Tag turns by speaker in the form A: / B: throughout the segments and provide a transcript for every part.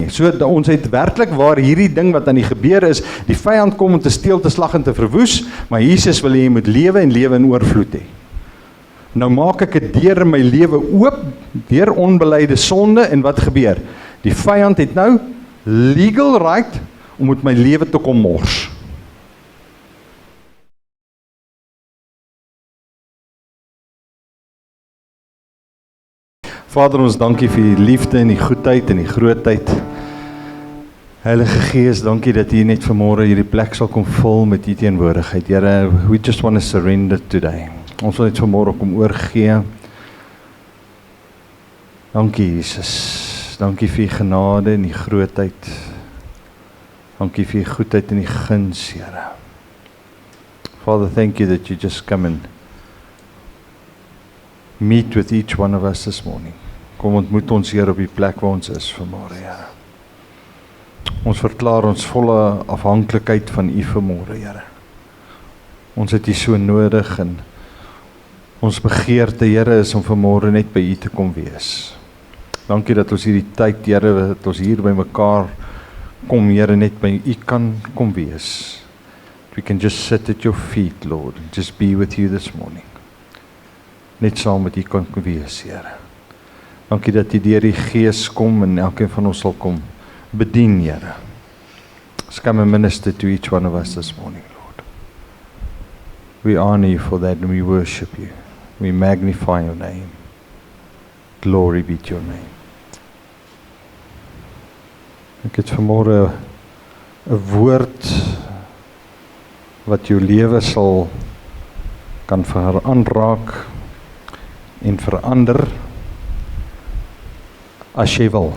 A: So ons het werklik waar hierdie ding wat aan die gebeur is, die vyand kom om te steel, te slag en te verwoes, maar Jesus wil hê jy moet lewe en lewe in oorvloed hê. Nou maak ek dit deur my lewe oop, deur onbeleide sonde, en wat gebeur? Die vyand het nou legal right om met my lewe te kom mors. Vader, ons dankie vir die liefde en die goedheid en die grootheid. Heilige Gees, dankie dat U net vanmôre hierdie plek sal kom vul met U teenwoordigheid. Here, we just want to surrender today. Ons wil net vanmôre kom oorgee. Dankie Jesus. Dankie vir U genade en die grootheid. Dankie vir U goedheid en die guns, Here. Father, thank you that you just come and meet with each one of us this morning. Kom ontmoet ons hier op die plek waar ons is vanmôre, Here. Ons verklaar ons volle afhanklikheid van U vanmôre, Here. Ons het U so nodig en ons begeerte, Here, is om vanmôre net by U te kom wees. Dankie dat ons hierdie tyd, Here, dat ons hier by mekaar kom, Here, net by U kan kom wees. We can just sit at your feet, Lord, and just be with you this morning. Net saam met U kan wees, Here. Dankie dat U deur die Gees kom en elkeen van ons sal kom bedien, Here. Come and minister to each one of us this morning, Lord. We honor You for that and we worship You. We magnify Your name. Glory be to Your name. Ek het vanmôre 'n woord wat jou lewe sal kan aanraak en verander as jy wil.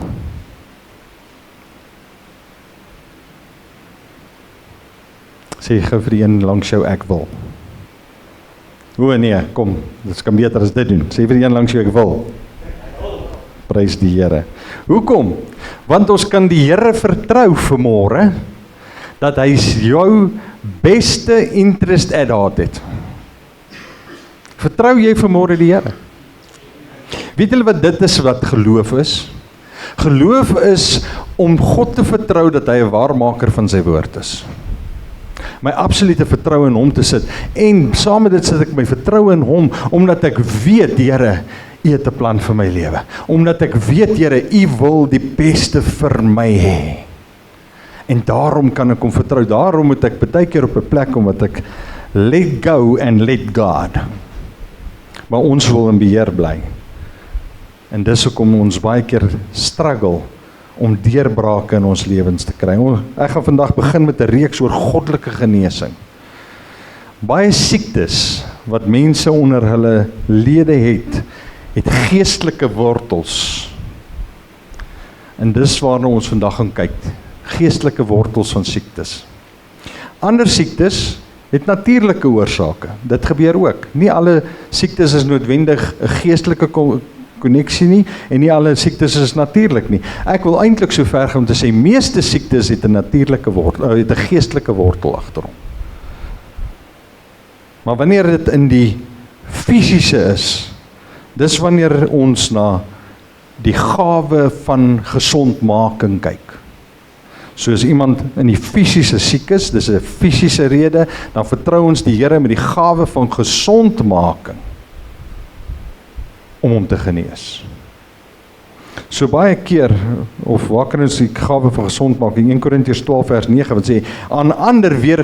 A: Sê gou vir die een langs jou, ek wil. O nee, kom, dit kan beter as dit doen. Sê vir die een langs jou, ek wil. Prys die Here. Hoekom? Want ons kan die Here vertrou vanmôre dat hy jou beste interest at heart het. Vertrou jy vanmôre die Here? Weet julle wat dit is wat geloof is? Geloof is om God te vertrou dat hy 'n waarmaker van sy woord is. My absolute vertroue in hom te sit, en saam met dit sit ek my vertroue in hom, omdat ek weet, Here, U het 'n plan vir my lewe. Omdat ek weet, Here, U wil die beste vir my hê. En daarom kan ek hom vertrou. Daarom moet ek baie keer op 'n plek omdat ek let go and let God. Maar ons wil in beheer bly. En dis hoekom ons baie keer struggle om deurbrake in ons lewens te kry. Ek gaan vandag begin met 'n reeks oor goddelike genesing. Baie siektes wat mense onder hulle lede het geestelike wortels. En dis waarna ons vandag gaan kyk. Geestelike wortels van siektes. Ander siektes het natuurlike oorsake. Dit gebeur ook. Nie alle siektes is noodwendig 'n geestelike konneksie nie, en nie alle siektes is natuurlik nie. Ek wil eintlik so ver gaan om te sê, meeste siektes het 'n natuurlike wortel, het 'n geestelike wortel agter hom. Maar wanneer dit in die fisiese is, dis wanneer ons na die gawe van gesondmaking kyk. So as iemand in die fisiese siek is, dis 'n fisiese rede, dan vertrou ons die Here met die gawe van gesondmaking om hom te genees. So baie keer, of waar kan ons die gawe van gesondmaking, 1 Korintiërs 12 vers 9, wat sê, aan ander weer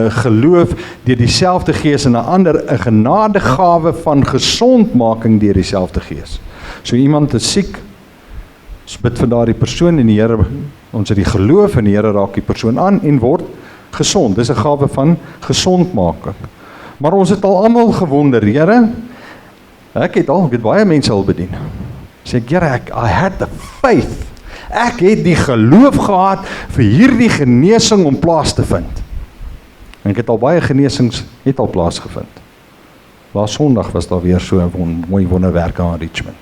A: geloof deur dieselfde Gees, en aan ander 'n genadegawe van gesondmaking deur dieselfde Gees. So iemand is siek, ons bid vir daardie persoon, en die Here, ons het die geloof, en die Here raak die persoon aan, en word gesond. Dis 'n gawe van gesondmaking. Maar ons het al almal gewonder, Here, ek het baie mense al bedien. Sê ek, Here, I had the faith. Ek het die geloof gehad vir hierdie genesing om plaas te vind. En ek het al baie genesings het al plaasgevind. Laas Sondag was daar weer so 'n mooi wonderwerk aan Richmond.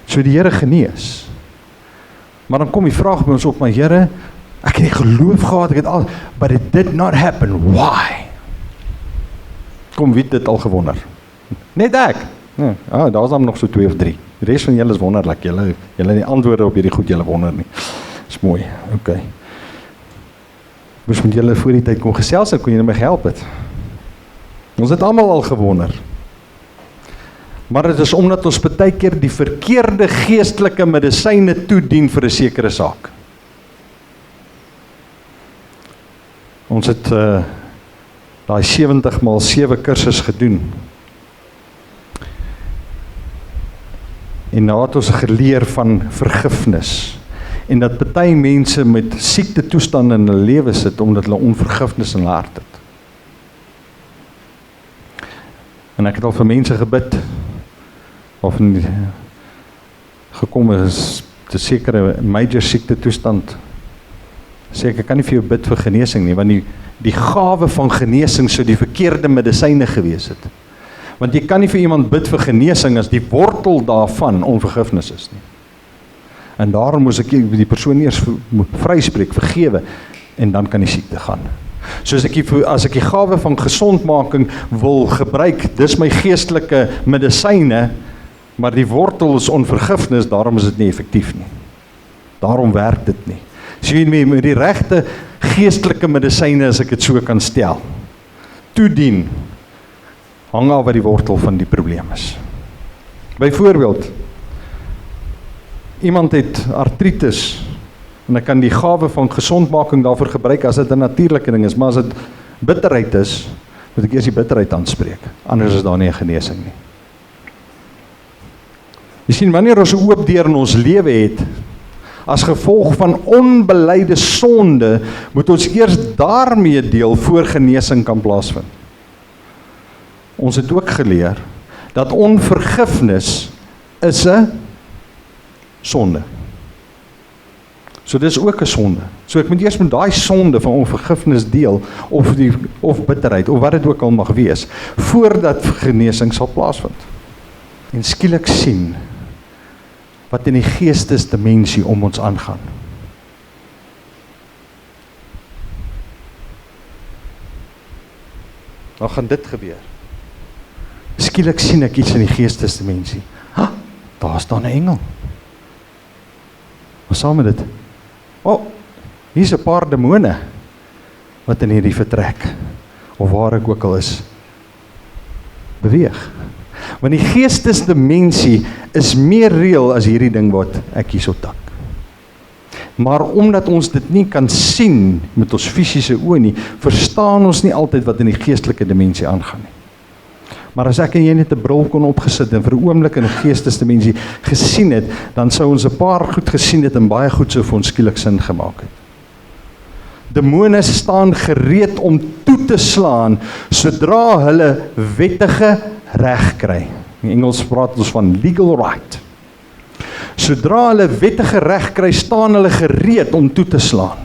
A: So die Here genees. Maar dan kom die vraag by ons op, maar Here, ek het die geloof gehad, ek het al, but it did not happen. Why? Kom, wie het dit al gewonder? Net ek. Ja, daar is dan nog so 2 of 3. Die res van julle is wonderlik, julle nie antwoorde op hierdie goed, julle wonder nie. Dis mooi, okay. Moes met julle voor die tyd kom gesels en kon julle my gehelp het. Ons het almal al gewonder. Maar dit is omdat ons baie keer die verkeerde geestelike medisyne toedien vir 'n sekere saak. Ons het daai 70x7 kursus gedoen. En nou het ons geleer van vergifnis. En dat baie mense met siekte toestande in hulle lewe sit, omdat hulle onvergifnis in hulle hart het. En ek het al vir mense gebid, of gekom is te sekere major siekte toestand. Sê ek kan nie vir jou bid vir genesing nie, want die gawe van genesing sou die verkeerde medisyne gewees het. Want jy kan nie vir iemand bid vir genesing as die wortel daarvan onvergifnis is nie. En daarom moes ek die persoon eers vryspreek, vergewe, en dan kan die siekte gaan. So as ek die gawe van gesondmaking wil gebruik, dis my geestelike medisyne, maar die wortel is onvergifnis, daarom is dit nie effektief nie. Daarom werk dit nie. So jy met die regte geestelike medisyne, as ek dit so kan stel, toedien, hang af wat die wortel van die probleem is. Byvoorbeeld, iemand het artritis, en ek kan die gawe van gesondmaking daarvoor gebruik as dit 'n natuurlike ding is, maar as dit bitterheid is, moet ek eers die bitterheid aanspreek, anders is daar nie 'n genesing nie. Jy sien, wanneer ons 'n oop deur in ons lewe het, as gevolg van onbeleide sonde, moet ons eers daarmee deel voor genesing kan plaasvind. Ons het ook geleer, dat onvergifnis is 'n sonde. So dis ook 'n sonde. So ek moet eers met daai sonde van onvergifnis deel, of bitterheid, of wat dit ook al mag wees, voordat genesing sal plaasvind. En skielik sien, wat in die geestesdimensie om ons aangaan. Dan gaan dit gebeur. Skielik sien ek iets in die geestesdimensie. Daar staan 'n engel. Maar saam met dit, hier's 'n paar demone, wat in hierdie vertrek, of waar ek ook al is, beweeg. Want die geestesdimensie is meer reël as hierdie ding wat ek hierso tak. Maar omdat ons dit nie kan sien met ons fisiese oë nie, verstaan ons nie altyd wat in die geestelike dimensie aangaan nie. Maar as ek en jy net 'n bril kon opgesit en vir 'n oomblik in die geestesdimensie gesien het, dan sou ons 'n paar goed gesien het en baie goed sou vir ons skielik sin gemaak het. Demone staan gereed om toe te slaan sodra hulle wettige reg kry. In Engels praat ons van legal right. Sodra hulle wettige reg kry, staan hulle gereed om toe te slaan.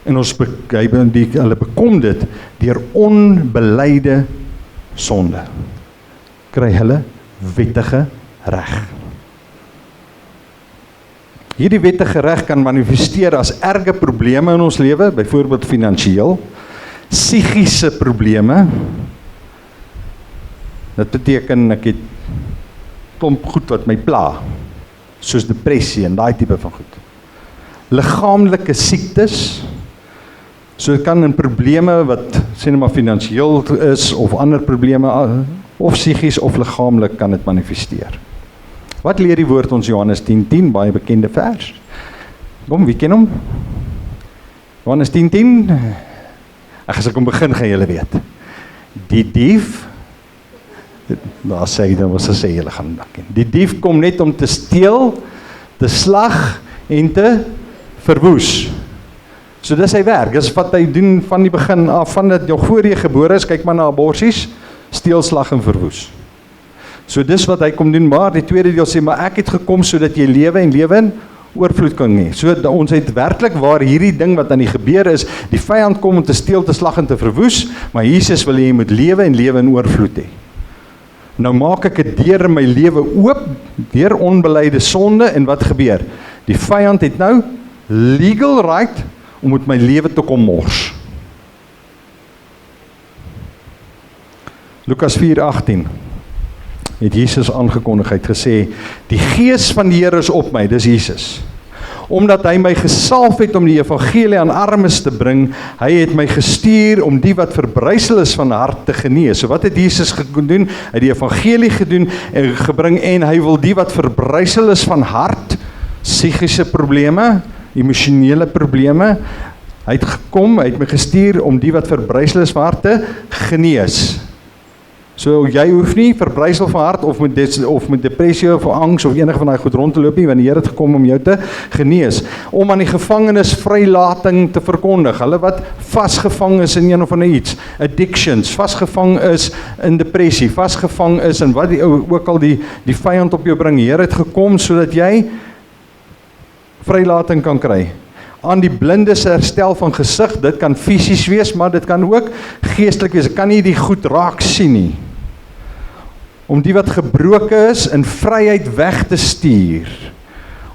A: En hulle bekom dit deur onbeleide sonde. Kry hulle wettige reg. Hierdie wettige reg kan manifesteer as erge probleme in ons lewe, byvoorbeeld finansiëel, psigiese probleme. Dit beteken ek het klomp goed wat my pla, soos depressie en daai tipe van goed. Liggaamlike siektes, so dit kan in probleme wat sê net maar finansiëel is, of ander probleme, of psigies of liggaamlik kan dit manifesteer. Wat leer die woord ons Johannes 10:10, baie bekende vers? Kom, wie ken hom? Johannes 10:10, as ek kom begin, gaan julle weet. Die dief, daar sê ek dan wat sy sê, julle gaan dan ken. Die dief kom net om te steel, te slag en te verwoes. So dis sy werk, dis wat hy doen van die begin af, van dat jou voor jy gebore is, kyk maar na aborsies, steel, slag en verwoes. So dis wat hy kom doen, maar die tweede deel sê, maar ek het gekom sodat jy lewe en lewe in oorvloed kan hê. So ons het werklik waar hierdie ding wat aan die gebeur is, die vyand kom om te steel, te slag en te verwoes, maar Jesus wil hê jy moet lewe en lewe in oorvloed hê. Nou maak ek dit deur in my lewe oop, deur onbeleide sonde, en wat gebeur? Die vyand het nou legal right om met my lewe te kom mors. Lukas 4:18. het Jesus aangekondig, hy het gesê, die Gees van die Here is op my, dis Jesus. Omdat hy my gesalf het om die evangelie aan armes te bring, hy het my gestuur om die wat verbrysel is van hart te genees. So wat het Jesus gedoen? Hy het die evangelie gedoen en gebring, en hy wil die wat verbrysel is van hart, psigiese probleme, emosionele probleme, hy het gekom, hy het my gestuur om die wat verbrysel is van hart te genees. So jy hoef nie verbrysel van hart of met depressie of angs of enige van daai goed rond te loop nie, want die Here het gekom om jou te genees, om aan die gevangenes vrylating te verkondig, hulle wat vasgevang is in een of ander iets, addictions, vasgevang is in depressie, vasgevang is in wat ook al die vyand op jou bring. Die Here het gekom sodat jy vrylating kan kry. Aan die blindes herstel van gesig, dit kan fisies wees, maar dit kan ook geestelik wees, ek kan nie die goed raak sien nie. Om die wat gebroken is in vryheid weg te stuur,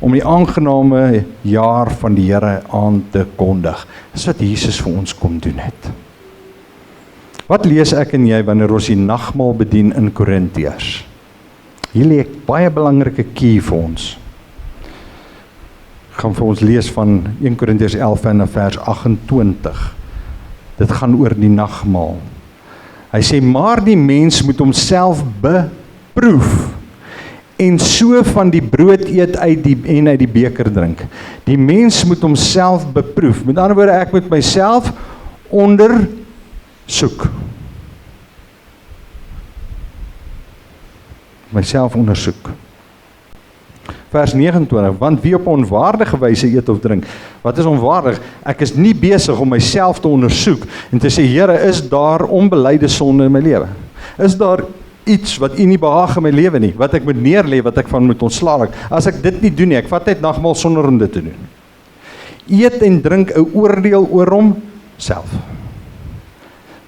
A: om die aangename jaar van die Here aan te kondig. Dis wat Jesus vir ons kom doen het. Wat lees ek en jy wanneer ons die nagmaal bedien in Korintiërs? Hier lê 'n baie belangrike key vir ons. Gaan vir ons lees van 1 Korintiërs 11 en vers 28. Dit gaan oor die nagmaal. Hy sê, maar die mens moet homself beproef, en so van die brood eet en uit die beker drink. Die mens moet homself beproef. Met ander woorde, ek moet myself ondersoek. Myself ondersoek. Vers 29, want wie op onwaardige wyse eet of drink, wat is onwaardig? Ek is nie besig om myself te ondersoek en te sê, Here, is daar onbeleide sonde in my lewe? Is daar iets wat U nie behaag in my lewe nie, wat ek moet neerlê, wat ek van moet ontslaa raak? As ek dit nie doen nie, ek vat net nagmaal sonder om dit te doen. Eet en drink 'n oordeel oor homself,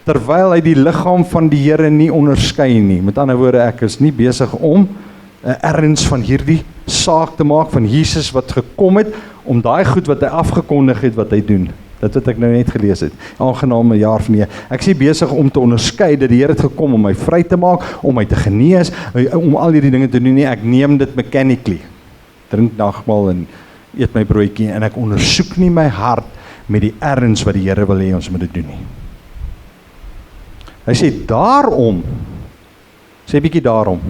A: terwyl hy die liggaam van die Here nie onderskei nie. Met ander woorde, ek is nie besig om erns van hierdie saak te maak van Jesus wat gekom het, om daai goed wat hy afgekondig het, wat hy doen. Dit wat ek nou net gelees het, aangename jaar van die Here. Ek is besig om te onderskei dat die Here het gekom om my vry te maak, om my te genees, om al hierdie dinge te doen nie. Ek neem dit mechanically, drink nagmaal en eet my broodjie, en ek ondersoek nie my hart met die erns wat die Here wil hê ons moet dit doen nie. Hy sê, daarom, sê bietjie daarom,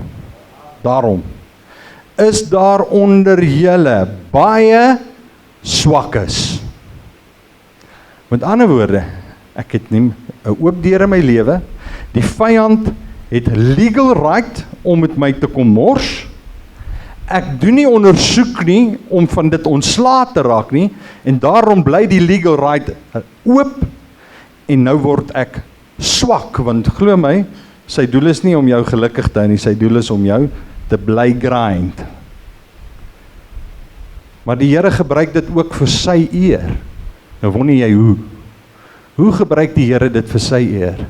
A: is daar onder julle baie swakkes. Met ander woorde, ek het nie 'n oop deur in my lewe, die vyand het legal right om met my te kom mors, ek doen nie ondersoek nie, om van dit ontslae te raak nie, en daarom bly die legal right oop, en nou word ek swak, want glo my, sy doel is nie om jou gelukkig te hou nie, sy doel is om jou te bly grind. Maar die Here gebruik dit ook vir sy eer. Nou wonder jy hoe? Hoe gebruik die Here dit vir sy eer?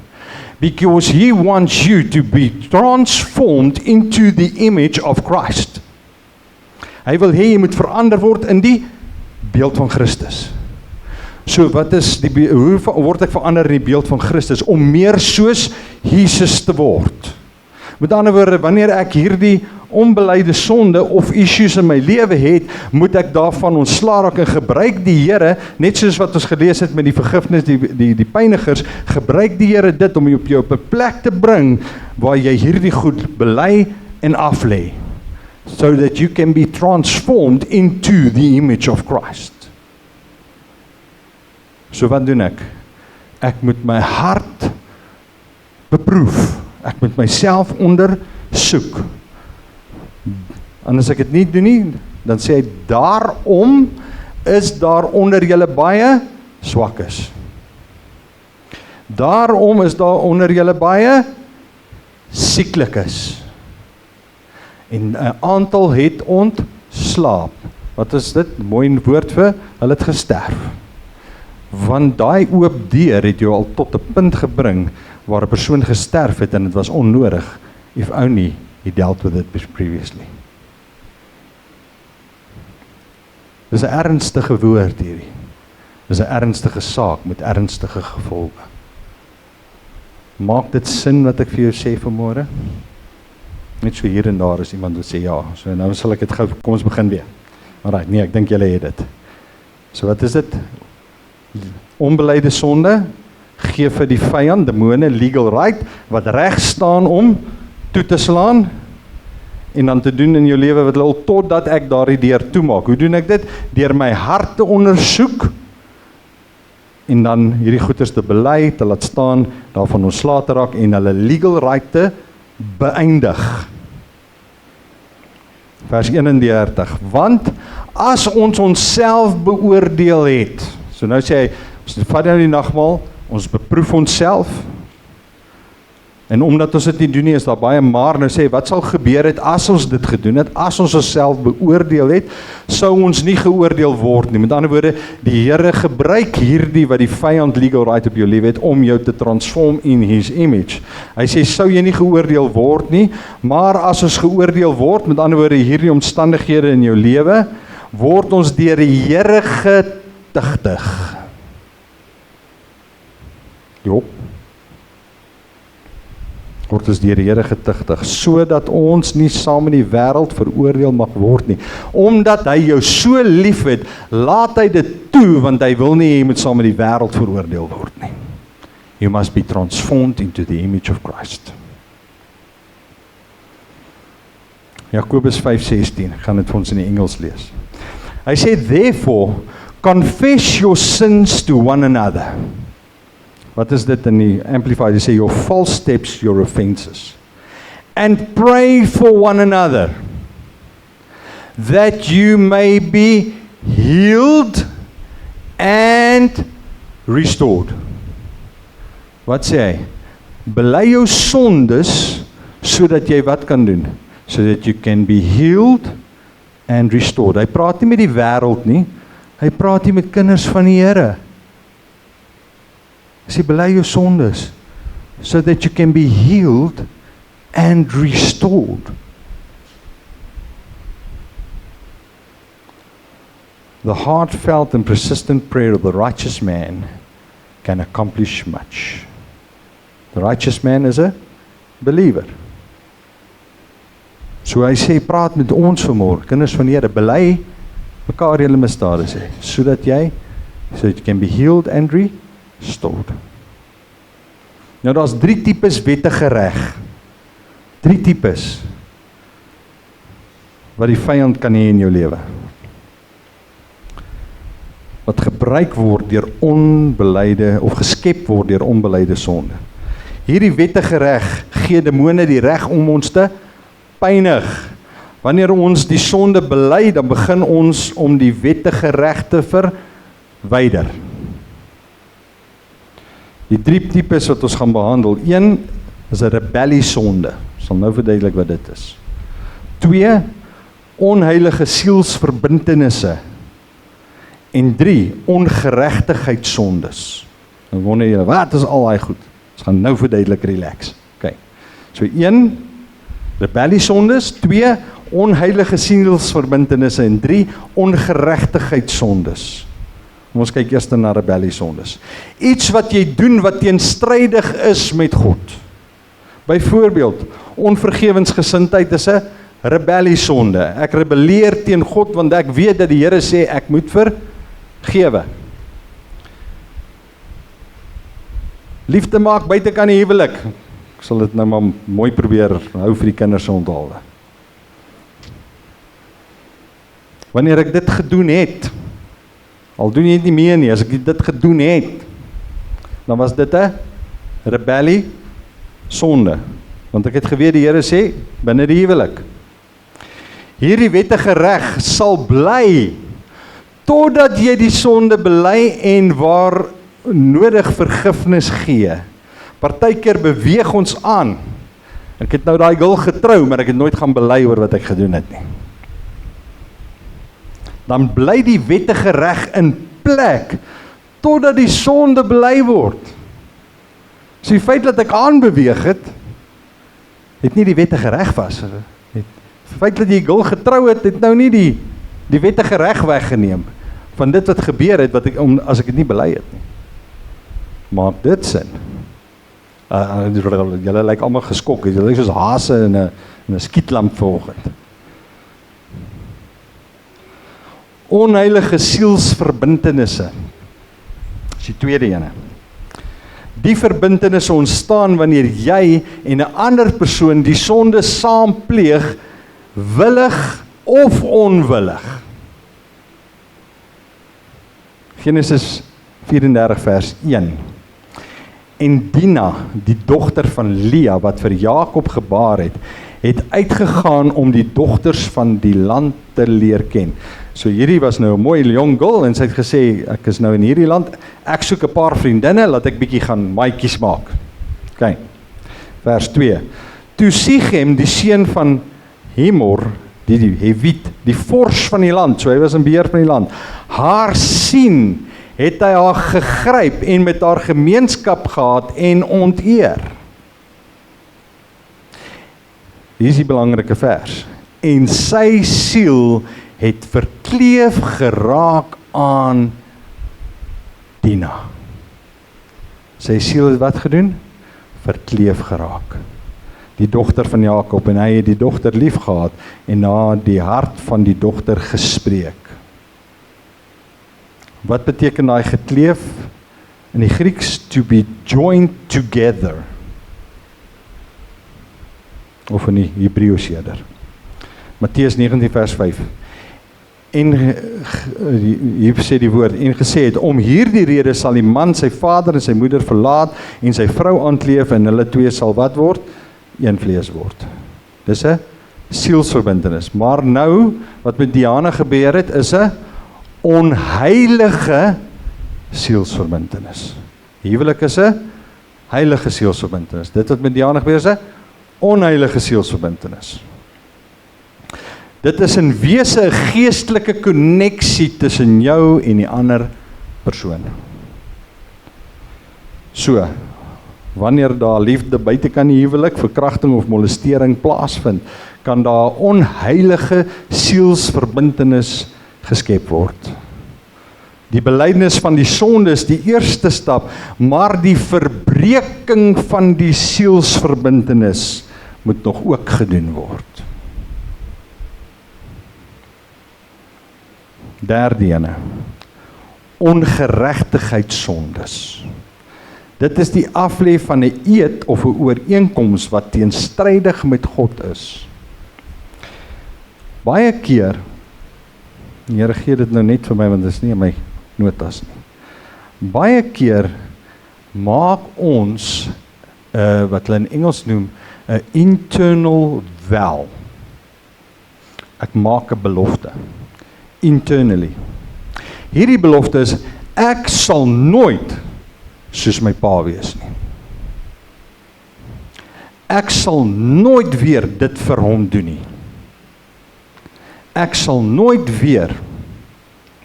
A: Because He wants you to be transformed into the image of Christ. Hy wil hê jy moet verander word in die beeld van Christus. So wat is hoe word ek verander in die beeld van Christus? Om meer soos Jesus te word. Met ander woorde, wanneer ek hierdie onbeleide sonde of issues in my lewe het, moet ek daarvan ontslaa raak en gebruik die Here, net soos wat ons gelees het met die vergifnis, die pynigers, gebruik die Here dit om jou op 'n plek te bring, waar jy hierdie goed bely en aflê, so that you can be transformed into the image of Christ. So wat doen ek? Ek moet my hart beproef. Ek moet myself ondersoek. En as ek dit nie doen nie, dan sê hy, daarom is daar onder julle baie swakkes. Daarom is daar onder julle baie sieklikes. En 'n aantal het ontslaap. Wat is dit? Mooi woord vir, hulle het gesterf. Want daai oop deur het jou al tot 'n punt gebring, waar 'n persoon gesterf het, en dit was onnodig, if only he dealt with it previously. Dis 'n ernstige woord hierdie. Dis 'n ernstige saak met ernstige gevolge. Maak dit sin wat ek vir jou sê vanmôre? Net so hier en daar is iemand wat sê ja, so nou sal ek dit gou, kom ons begin weer. Alright, nee, ek dink julle het dit. So wat is dit? Onbeleide sonde, gee vir die vyand, demone, legal right, wat reg staan om toe te slaan, en dan te doen in jou lewe wat wil, totdat ek daardie deur toemaak. Hoe doen ek dit? Deur my hart te ondersoek, en dan hierdie goeders te bely, te laat staan, daarvan ontslae te raak, en hulle legal right te beëindig. Vers 31, want as ons onsself beoordeel het, so nou sê hy, ons vat nou die nagmaal, ons beproef onsself, en omdat ons dit nie doen nie, is daar baie maar, nou sê, wat sal gebeur het as ons dit gedoen het, as ons onsself beoordeel het, sou ons nie geoordeel word nie. Met ander woorde, die Here gebruik hierdie wat die vyand legal right op jou lewe het, om jou te transform in his image. Hy sê, sou jy nie geoordeel word nie, maar as ons geoordeel word, met ander woorde, hierdie omstandighede in jou lewe, word ons deur die Here getuigtig. Jop. Word ons deur die Here getuigtig, sodat ons nie saam met die wêreld veroordeel mag word nie. Omdat hy jou so lief het, laat hy dit toe, want hy wil nie jy moet saam met die wêreld veroordeel word nie. You must be transformed into the image of Christ. Jakobus 5:16, ek gaan dit vir ons in die Engels lees. Hy sê, therefore, confess your sins to one another. Wat is dit in die Amplified? Hy sê, your false steps, your offenses. And pray for one another, that you may be healed and restored. Wat sê hy? Bely jou sondes, sodat jy wat kan doen? So that you can be healed and restored. Hy praat nie met die wêreld nie, hy praat nie met kinders van die Here. Hy sê, bely jou sondes, so that you can be healed and restored. The heartfelt and persistent prayer of the righteous man can accomplish much. The righteous man is a believer. So hy sê, praat met ons vanmôre, kinders van die Here, bely mekaar julle misdade sê, so that you can be healed and restored. Nou daar's 3 tipes wettige reg. 3 tipes wat die vyand kan hê in jou lewe. Wat gebruik word deur onbeleide of geskep word deur onbeleide sonde. Hierdie wettige reg gee demone die reg om ons te pynig. Wanneer ons die sonde bely, dan begin ons om die wettige reg te verwyder. Die 3 tipes wat ons gaan behandel. 1 is 'n rebelliesonde. Ek sal nou verduidelik wat dit is. 2 onheilige sielsverbintenisse. En 3 ongeregtigheidssondes. Nou wonder julle, wat is al daai goed? Ons gaan nou verduidelik, relax. Okay. So 1 rebelliesondes, 2 onheilige sielsverbintenisse en 3 ongeregtigheidssondes. Ons kyk eers na rebelliesondes. Iets wat jy doen wat teenstrydig is met God. Byvoorbeeld, onvergewensgesindheid is 'n rebelliesonde. Ek rebelleer teen God want ek weet dat die Here sê ek moet vergewe. Liefde maak buitekant die huwelik. Ek sal dit nou maar mooi probeer hou vir die kinders se onthaalwe. Wanneer ek dit gedoen het, al doen jy dit nie meer nie, as ek dit gedoen het, dan was dit 'n rebellie sonde. Want ek het geweet die Here sê, binne die huwelik. Hierdie wettige reg sal bly, totdat jy die sonde bely en waar nodig vergifnis gee. Partykeer beweeg ons aan. Ek het nou daai girl getrou, maar ek het nooit gaan bely oor wat ek gedoen het nie. Dan bly die wettige reg in plek, totdat die sonde bely word. So die feit dat ek aanbeweeg het nie die wettige reg was. Die feit dat jy girl getrou het nou nie die wettige reg weggeneem, van dit wat gebeur het, as ek dit nie bely het nie. Maak dit sin? Julle lyk almal geskok, julle lyk soos hase in en 'n skietlamp vanoggend. Onheilige sielsverbintenisse. Dis die tweede ene. Die verbintenisse ontstaan wanneer jy en 'n ander persoon die sonde saam pleeg, willig of onwillig. Genesis 34 vers 1. En Dina, die dogter van Lea, wat vir Jakob gebaar het uitgegaan om die dogters van die land te leer ken. So hierdie was nou 'n mooi jong girl en sy het gesê, ek is nou in hierdie land, ek soek 'n paar vriendinne, laat ek bietjie gaan maatjies maak. OK. Vers 2. Toe Sichem, die seun van Hemor, die Hewit, die vors van die land, so hy was in beheer van die land, haar sien, het hy haar gegryp en met haar gemeenskap gehad en onteer. Hier is die belangrike vers. En sy siel het verkleef geraak aan Dina. Sy siel het wat gedoen? Verkleef geraak. Die dogter van Jakob, en hy het die dogter lief gehad en na die hart van die dogter gespreek. Wat beteken daai gekleef? In die Grieks, to be joined together. Of in die Hebreëus eerder. Matteus 19 vers 5. En hier sê die woord, en gesê het, om hierdie rede sal die man sy vader en sy moeder verlaat en sy vrou aankleef en hulle twee sal wat word? Een vlees word. Dis 'n sielsverbintenis. Maar nou, wat met Diana gebeur het, is 'n onheilige sielsverbintenis. Huwelik is 'n heilige sielsverbintenis. Dit wat met Diana gebeur is 'n onheilige sielsverbintenis. Dit is in wese 'n geestelike koneksie tussen jou en die ander persoon. So, wanneer daar liefde buitekant die huwelik, verkrachting of molestering plaasvind, kan daar onheilige sielsverbintenis geskep word. Die belydenis van die sonde is die eerste stap, maar die verbreeking van die sielsverbintenis moet nog ook gedoen word. Derde ene, ongeregtigheidssondes. Dit is die aflê van 'n eed of 'n ooreenkoms wat teenstrydig met God is. Baie keer, die Here gee dit nou net vir my, want dit is nie in my notas nie. Baie keer maak ons, wat hulle in Engels noem, 'n internal vow. Ek maak 'n belofte. Internally. Hierdie belofte is, ek sal nooit soos my pa wees nie. Ek sal nooit weer dit vir hom doen nie. Ek sal nooit weer,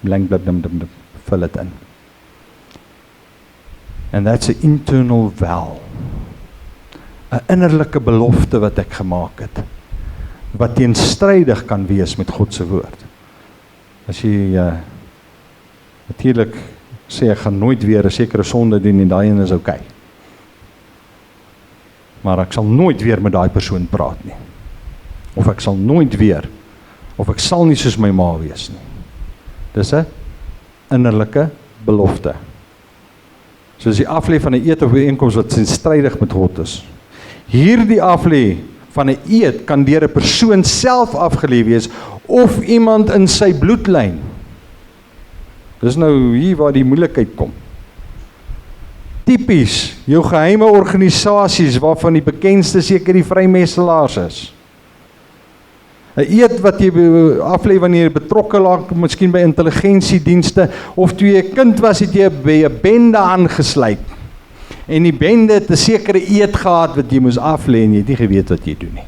A: vul dit in. And that's an internal vow. 'n innerlike belofte wat ek gemaak het, wat teenstrydig kan wees met God se woord. As jy natuurlik sê ek gaan nooit weer 'n sekere sonde doen en daai een is oukei. Maar ek sal nooit weer met daai persoon praat nie. Of ek sal nooit weer, of ek sal nie soos my ma wees nie. Dis 'n innerlike belofte. Soos die aflê van 'n eed of 'n ooreenkoms wat teenstrydig met God is. Hierdie aflê van 'n eed kan deur 'n persoon self afgelê wees of iemand in sy bloedlyn. Dis nou hier waar die moeilikheid kom. Tipies, jou geheime organisasies waarvan die bekendste seker die Vrymesselaars is. 'n eed wat jy aflê wanneer jy betrokke raak, miskien by intelligensiedienste, of toe jy 'n kind was, het jy by 'n bende aangesluit. En die bende het 'n sekere eed gehad wat jy moes aflê en jy het nie geweet wat jy doen nie.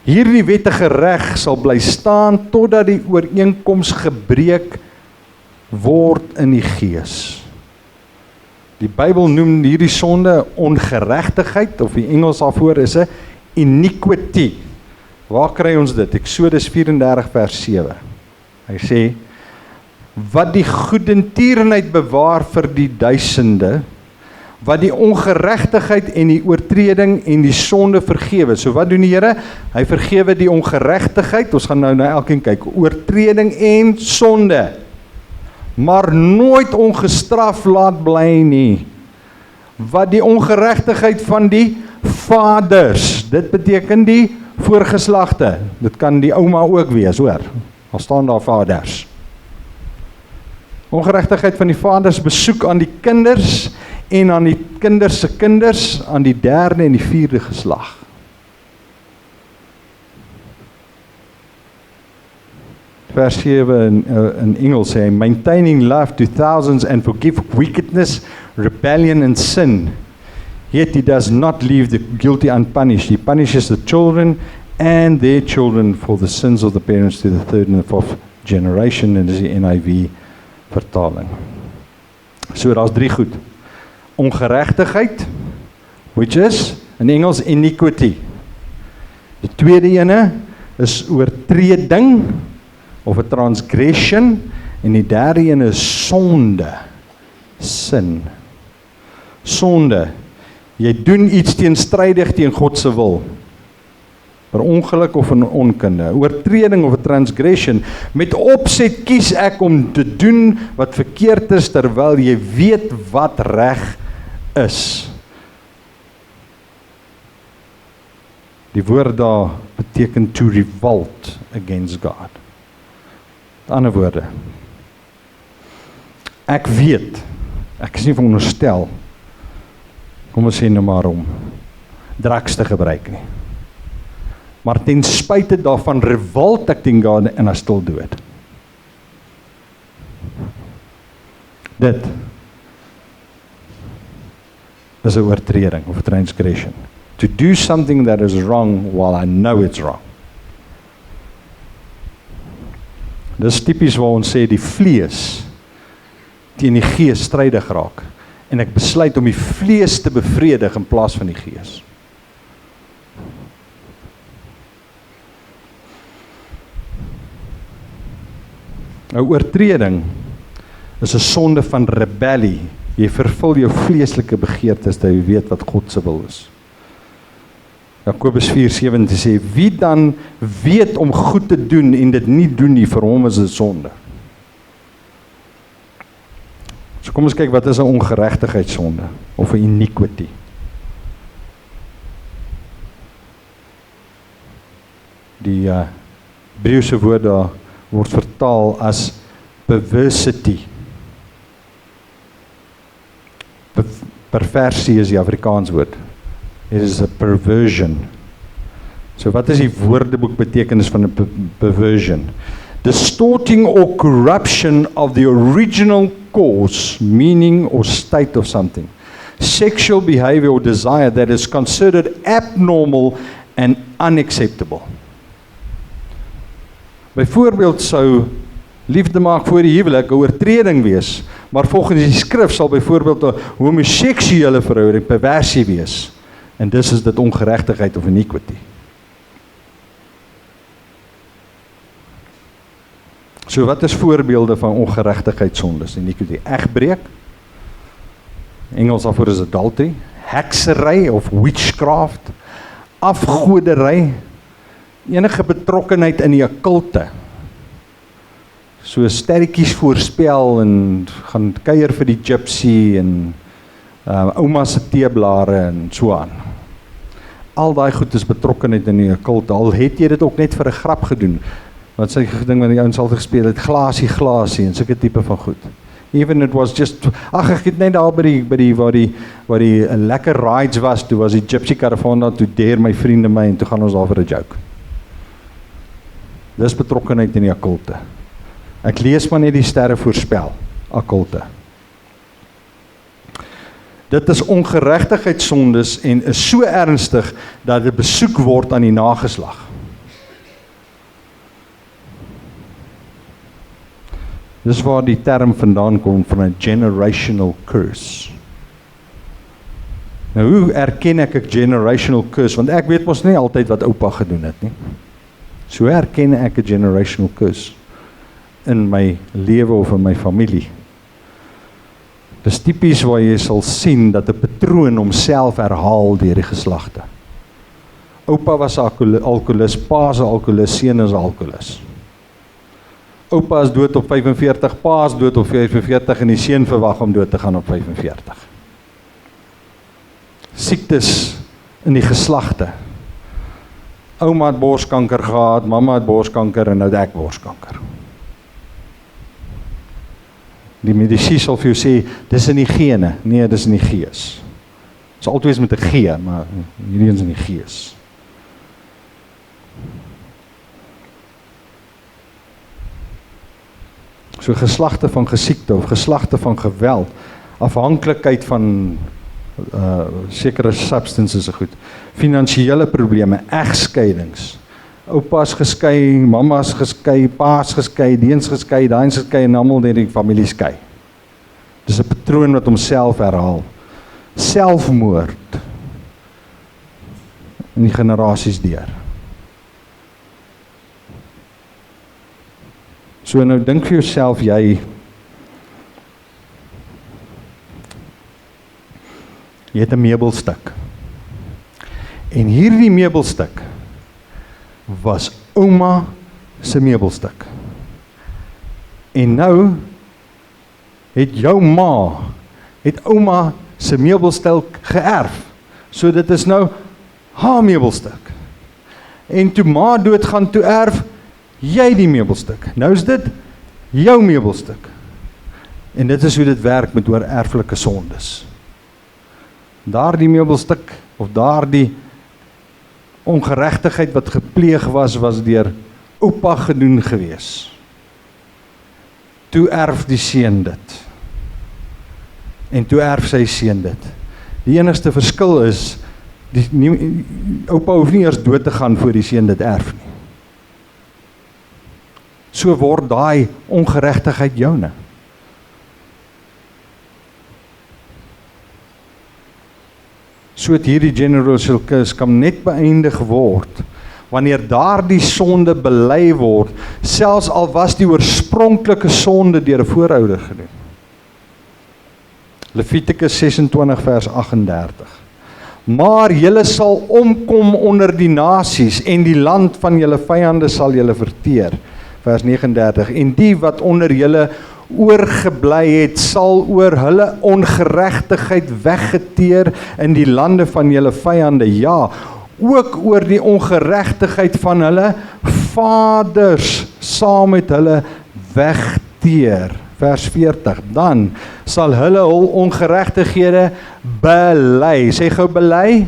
A: Hierdie wettige reg sal bly staan totdat die ooreenkoms gebreek word in die gees. Die Bybel noem hierdie sonde ongeregtigheid, of die Engels daarvoor is 'n iniquity. Waar kry ons dit? Eksodus 34 vers 7. Hy sê, wat die goedertierenheid bewaar vir die duisende, wat die ongeregtigheid en die oortreding en die sonde vergewe. So wat doen die Here? Hy vergewe die ongeregtigheid, ons gaan nou na elkeen kyk, oortreding en sonde, maar nooit ongestraf laat bly nie. Wat die ongeregtigheid van die vaders, dit beteken die voorgeslagte, dit kan die ouma ook wees, hoor, al staan daar vaders. Ongeregtigheid van die vaders besoek aan die kinders en aan die kinders se kinders, aan die derde en die vierde geslag. Vers 7 in Engels sê, maintaining love to thousands and forgive wickedness, rebellion and sin. Yet he does not leave the guilty unpunished. He punishes the children and their children for the sins of the parents to the third and the fourth generation, en dis die NIV vertaling. So daar's 3 goed. Ongeregtigheid, which is in Engels iniquity. Die tweede ene is oortreding of 'n transgression, en die derde ene is sonde, sin. Sonde, jy doen iets teenstrydig teen God se wil, per ongeluk of in onkunde, oortreding of 'n transgression, met opset kies ek om te doen wat verkeerd is, terwyl jy weet wat reg is. Die woord daar beteken to revolt against God. Met ander woorde, ek weet, ek is nie veronderstel, kom ons sê nou maar om drugs te gebruik nie. Maar ten spyte daarvan revolt ek teen God en I still do it. Dit is 'n oortreding of 'n transgression. To do something that is wrong while I know it's wrong. Dis tipies waar ons sê die vlees teen die gees strydig raak. En ek besluit om die vlees te bevredig in plaas van die gees. Nou oortreding is 'n sonde van rebellie. Jy vervul jou vleeslike begeertes dat jy weet wat God se wil is. Jakobus 4:17 sê, wie dan weet om goed te doen en dit nie doen nie, vir hom is dit sonde. So kom ons kyk wat is 'n ongeregtigheidssonde of 'n iniquity. Die Hebreëse woord daar word vertaal as perversity. Perversie is die Afrikaans woord. It is a perversion. So wat is die woordeboek betekenis van 'n perversion? Distorting or corruption of the original cause, meaning or state of something. Sexual behavior or desire that is considered abnormal and unacceptable. Byvoorbeeld sou liefde maak voor die huwelik 'n oortreding wees, maar volgens die skrif sal byvoorbeeld 'n homoseksuele verhouding perversie wees. En dis is dit ongeregtigheid of iniquity. So wat is voorbeelde van ongeregtigheidssondes? Iniquity, egbreek, Engels daarvoor is adultery, heksery of witchcraft, afgodery, enige betrokkenheid in die okkulte. So sterretjies voorspel en gaan kuier vir die gypsy en ouma se teeblare en so aan. Al daai goed is betrokkenheid in die okkulte. Al het jy dit ook net vir 'n grap gedoen. Wat sê ding wat die ouens altyd gespeel het, glasie en sulke tipe van goed. Even it was just, ek het net daar by die waar die lekker rides was, toe was die gypsy caravan daar, toe deur my vriende my en toe gaan ons daar vir 'n joke. Dis betrokkenheid in die okkulte. Ek lees maar net die sterre voorspel, okkulte. Dit is ongeregtigheidssondes en is so ernstig dat dit besoek word aan die nageslag. Dis waar die term vandaan kom van 'n generational curse. Nou hoe erken ek 'n generational curse? Want ek weet mos nie altyd wat oupa gedoen het nie. So erken ek 'n generational curse in my lewe of in my familie. Dis tipies waar jy sal sien dat 'n patroon homself herhaal deur die geslagte. Oupa was 'n alkoholist, pa is 'n alkoholist, seun is 'n alkoholist. Oupa is dood op 45, pa is dood op 45 en die seun verwag om dood te gaan op 45. Siektes in die geslagte. Ouma het borskanker gehad, mamma het borskanker en nou het ek borskanker. Die medisyne sal vir jou sê, dis in die gene. Nee, dis in die gees. Dit is altyd met 'n G, maar hierdie is in die gees. So geslagte van gesiekte of geslagte van geweld, afhanklikheid van sekere substances is goed, finansiële probleme, egskeidings, oupa's geskei, mama's geskei, pa's geskei, deens geskei, daai's geskei en almal deur die familie skei. Dis 'n patroon wat homself herhaal. Selfmoord in die generasies deur. So nou dink vir jouself, jy het 'n meubelstuk. En hierdie meubelstuk was ouma se meubelstuk. En nou het jou ma, het ouma se meubelstuk geërf. So dit is nou haar meubelstuk. En toe ma doodgaan, toe erf jy die meubelstuk. Nou is dit jou meubelstuk. En dit is hoe dit werk met oor erflike sondes. Daardie meubelstuk of daardie ongeregtigheid wat gepleeg was deur oupa gedoen gewees. Toe erf die seun dit. En toe erf sy seun dit. Die enigste verskil is, oupa hoef nie eers dood te gaan voor die seun dit erf nie. So word daai ongeregtigheid joune. So het hierdie generational curse kan net beëindig word, wanneer daardie sonde bely word, selfs al was die oorspronklike sonde deur 'n voorouder gedoen. Levitikus 26 vers 38. Maar julle sal omkom onder die nasies en die land van julle vyande sal julle verteer. Vers 39. En die wat onder julle oorgebly het, sal oor hulle ongeregtigheid weggeteer in die lande van julle vyande. Ja, ook oor die ongeregtigheid van hulle vaders saam met hulle wegteer. Vers 40. Dan sal hulle hul ongeregtighede bely. Sê gou bely?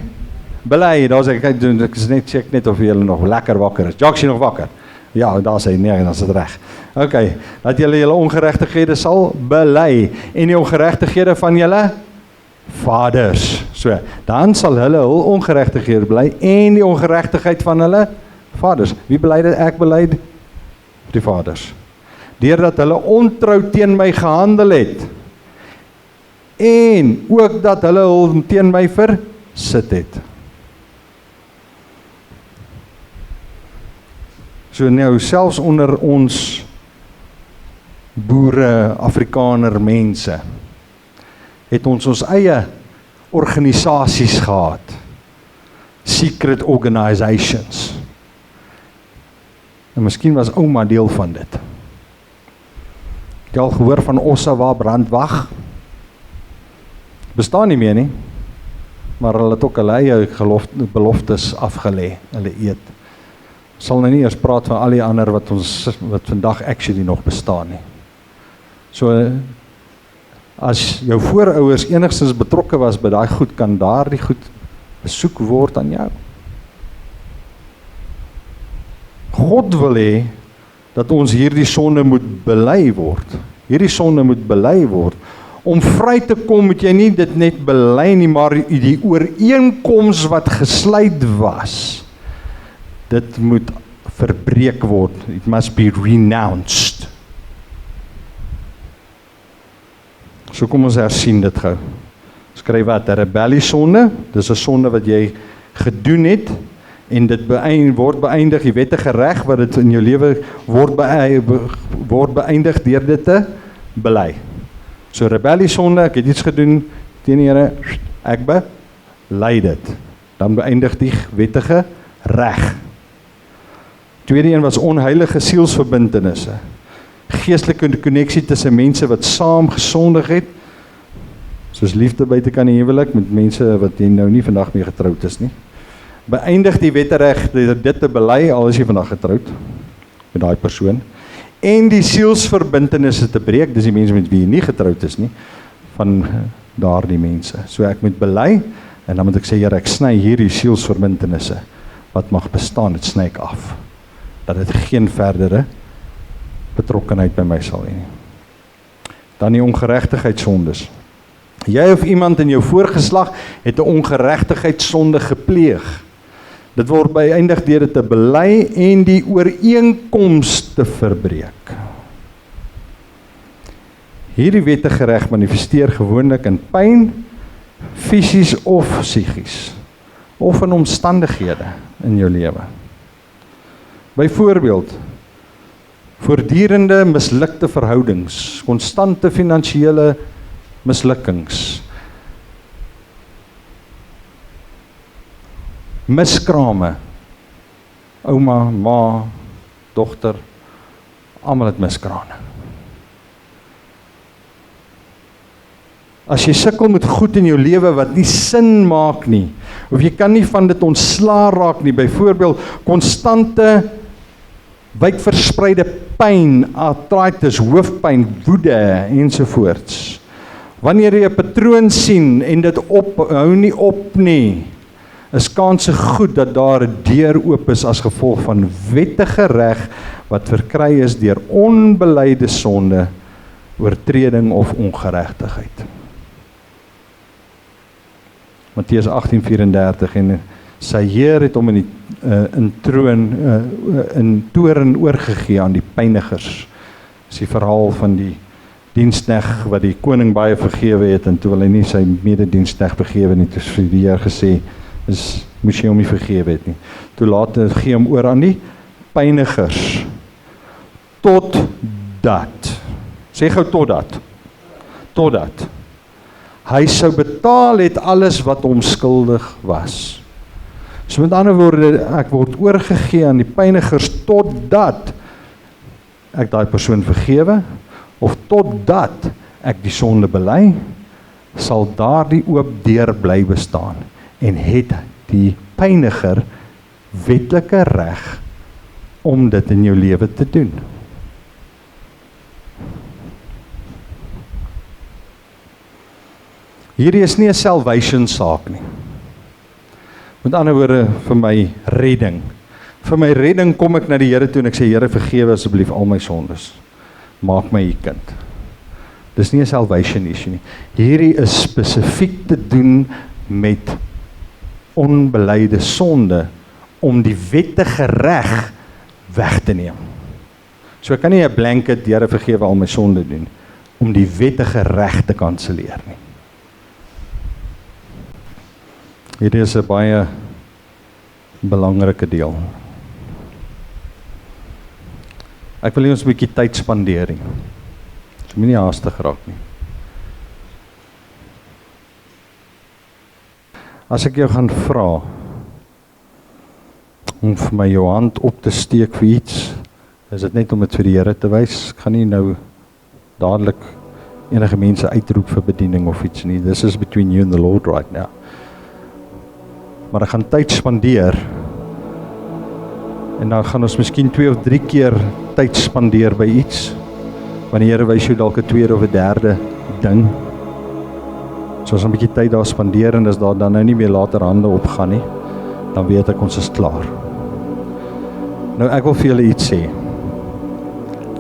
A: Bely. Daar's ek is net check net of julle nog lekker wakker is. Jacques, jy nog wakker? Ja, daar sê nee, dan is dit reg. Okay, dat julle ongeregtighede sal bely en die ongeregtighede van julle vaders. So, dan sal hulle hul ongeregtighede bely en die ongeregtigheid van hulle vaders. Wie bely dit? Ek bely die vaders. Deurdat hulle ontrou teen my gehandel het en ook dat hulle hul teen my versit het. So nou, selfs onder ons boere, Afrikaner mense, het ons eie organisasies gehad. Secret organizations. En miskien was ouma deel van dit. Jy al gehoor van Ossawa brandwag? Bestaan nie meer nie, maar hulle het ook hulle eie beloftes afgelê, hulle eet. Sal nou nie eers praat van al die ander wat vandag actually nog bestaan nie. So, as jou voorouers enigstens betrokke was by daai goed, kan daardie goed besoek word aan jou. God wil hê dat ons hierdie sonde moet bely word. Hierdie sonde moet bely word. Om vry te kom moet jy nie dit net bely nie, maar die ooreenkoms wat gesluit was, dit moet verbreek word. It must be renounced. So kom ons hersien dit gou. Skryf wat, 'n rebelliesonde, dis 'n sonde wat jy gedoen het, en dit word beëindig, die wettige reg wat dit in jou lewe word beëindig deur dit te bely. So rebelliesonde, ek het iets gedoen teen die Here, ek bely dit. Dan beëindig die wettige reg. Tweede een was onheilige sielsverbintenisse. Geestelike koneksie tussen mense wat saam gesondig het, soos liefde buite kan die huwelik met mense wat jy nou nie vandag mee getroud is nie. Beëindig die wettereg dit te bely, al is jy vandag getroud met daai persoon, en die sielsverbintenisse te breek, dis die mense met wie jy nie getroud is nie, van daardie mense. So ek moet bely, en dan moet ek sê, Here, ek sny hierdie sielsverbintenisse, wat mag bestaan, dit sny ek af, dat dit geen verdere betrokkenheid by my sal hê nie. Dan die ongeregtigheidssondes. Jy of iemand in jou voorgeslag het 'n ongeregtigheidssonde gepleeg. Dit word beëindig deur dit te bely en die ooreenkoms te verbreek. Hierdie wettige reg manifesteer gewoonlik in pyn, fisies of psigies, of in omstandighede in jou lewe. Byvoorbeeld, voortdurende mislukte verhoudings, konstante finansiële mislukkings, miskrame, ouma, ma, dogter, almal het miskrane. As jy sukkel met goed in jou lewe wat nie sin maak nie, of jy kan nie van dit ontslaa raak nie, byvoorbeeld konstante wydverspreide pyn, artritis, hoofpyn, woede ensovoorts. Wanneer jy 'n patroon sien en dit hou nie op nie, is kanse goed dat daar 'n deur oop is as gevolg van wettige reg wat verkry is deur onbelyde sonde, oortreding of ongeregtigheid. Matteus 18:34 en sy Heer het hom in toorn oorgegee aan die pynigers. Dis die verhaal van die diensknegt wat die koning baie vergewe het en toe wil hy nie sy medediensknegt vergewe nie, toe het die Heer gesê, moes jy hom nie vergewe het nie. Toe later gee hom oor aan die pynigers. Totdat. Sê gou totdat. Totdat. Hy sou betaal het alles wat hom skuldig was. So met ander woorde, ek word oorgegee aan die pynigers totdat ek daai persoon vergewe, of totdat ek die sonde bely, sal daardie oop deur bly bestaan en het die pyniger wetlike reg om dit in jou lewe te doen. Hierdie is nie 'n salvation saak nie. Met ander woorde, vir my redding. Vir my redding kom ek na die Here toe en ek sê, Here, vergewe asseblief al my sondes. Maak my u kind. Dis nie 'n salvation issue nie. Hierdie is spesifiek te doen met onbelyde sonde om die wettige reg weg te neem. So ek kan nie 'n blanket, Here, vergewe al my sonde doen, om die wettige reg te kanselleer nie. Hierdie is 'n baie belangrike deel. Ek wil hê ons 'n bietjie tyd spandeer nie. So moenie haastig raak nie. As ek jou gaan vra om vir my jou hand op te steek vir iets, is dit net om dit vir die Here te wys. Ek gaan nie nou dadelik enige mense uitroep vir bediening of iets nie. This is between you and the Lord right now. Maar ek gaan tyd spandeer en dan gaan ons miskien 2 of 3 keer tyd spandeer by iets, want die Here wys jou dalk 'n tweede of 'n derde ding. So as ons 'n bietjie tyd daar spandeer en as daar dan nou nie meer later hande opgaan nie, dan weet ek ons is klaar. Nou ek wil vir julle iets sê.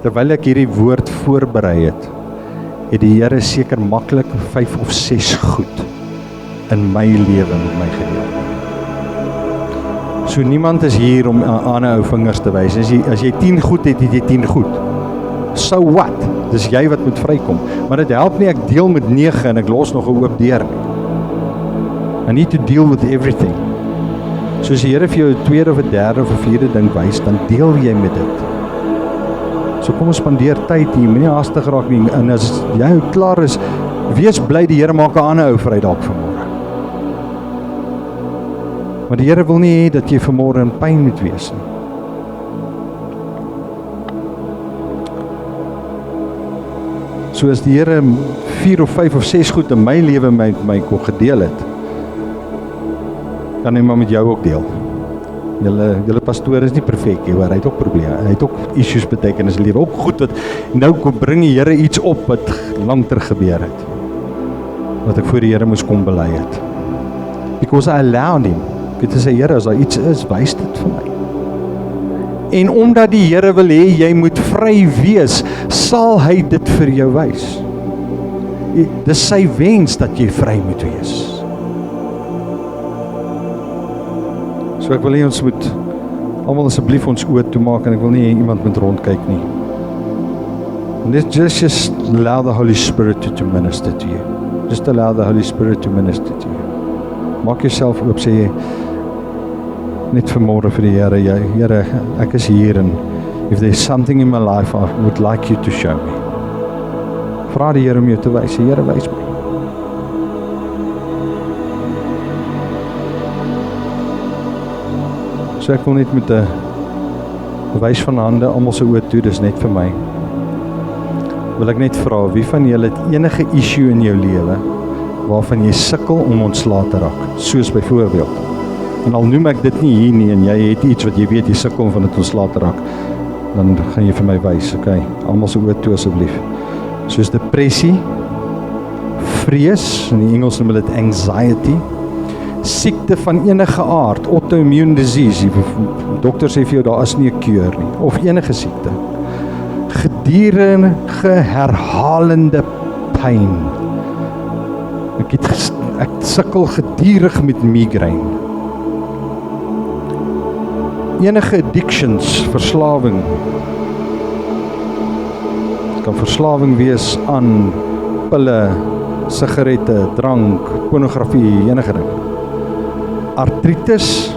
A: Terwyl ek hierdie woord voorberei het die Here seker maklik 5 of 6 goed in my lewe met my gedeel. So niemand is hier om aan 'n ou vingers te wys. As jy 10 goed het, het jy 10 goed. So what? Dis jy wat moet vrykom. Maar dit help nie ek deel met 9 en ek los nog 'n oop deur nie. I need to deal with everything. So as die Here vir jou 'n tweede of 'n derde of 'n vierde ding wys, dan deel jy met dit. So kom ons spandeer tyd hier, moenie haastig raak nie, en as jy klaar is, wees bly die Here maak 'n ander ou vry dalk vanmôre. Maar die Here wil nie hê dat jy vanmôre in pyn moet wees nie. So as die Here 4 of 5 of 6 goed in my lewe met my kon gedeel het, kan hy maar met jou ook deel. Julle pastoor is nie perfek nie, maar hy het ook probleme. Hy het ook issues beteken in sy lewe, ook goed wat nou kom bring die Here iets op wat lank ter gebeur het. Wat ek voor die Here moes kom bely het. Because I allowed him. Ek het gesê, Here, as daar iets is, wys dit vir my. En omdat die Here wil hê jy moet vry wees, sal hy dit vir jou wys. Dis sy wens dat jy vry moet wees. So ek wil hê ons moet almal asseblief ons oë toemaak, en ek wil nie hê iemand moet rondkyk nie. And just allow the Holy Spirit to minister to you. Just allow the Holy Spirit to minister to you. Maak jouself oop, sê net vanmôre vir die Here, Here, ek is hier, en if there's something in my life I would like you to show me. Vra die Here om jou te wys, Here, wys my. So ek wil net met 'n wys van hande almal se oë toe, dis net vir my. Wil ek net vra, wie van julle het enige issue in jou lewe waarvan jy sukkel om ontslae te raak? Soos byvoorbeeld. En al noem ek dit nie hier nie, en jy het iets wat jy weet jy sukkel om van dit ontslae te raak, dan gaan jy vir my wys, okay? Almal se oë toe asseblief. Soos depressie, vrees, in die Engels noem hulle dit anxiety, siekte van enige aard, autoimmune disease, die dokter sê vir jou, daar is nie 'n kuur nie, of enige siekte. Gedurende herhalende pyn. Ek sukkel gedurig met migraine. Enige addictions, verslawing. Het kan verslawing wees aan pille, sigarette, drank, pornografie, enige ding. Artritis,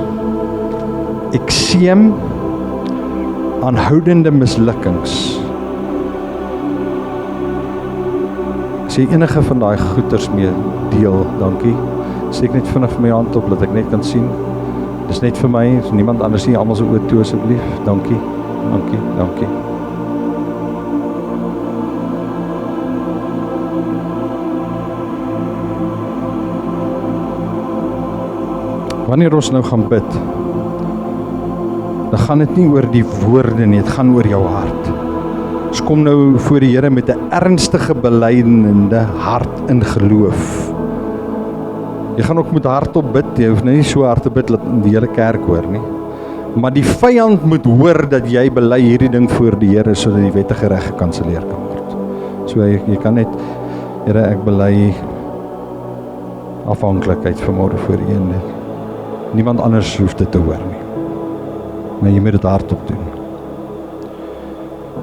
A: ekseem, aanhoudende mislukkings. As jy enige van daai goeters mee deel, dankie. Steek net vinnig vir my hand op, dat ek net kan sien. Dis net vir my, is niemand anders nie, almal se oë toe asseblief. Dankie, dankie, dankie. Wanneer ons nou gaan bid, dan gaan dit nie oor die woorde nie, dit gaan oor jou hart. Ons kom nou voor die Here met 'n ernstige belydende hart in geloof. Jy gaan ook met hardop bid, jy hoef nie so hard te bid dat die hele kerk hoor nie. Maar die vyand moet hoor dat jy bely hierdie ding voor die Here, sodat die wettige reg gekanselleer kan word. So jy kan net, Here, ek bely afhanklikheid vanmôre voor U. Niemand anders hoef dit te hoor nie. Maar jy moet dit hardop doen.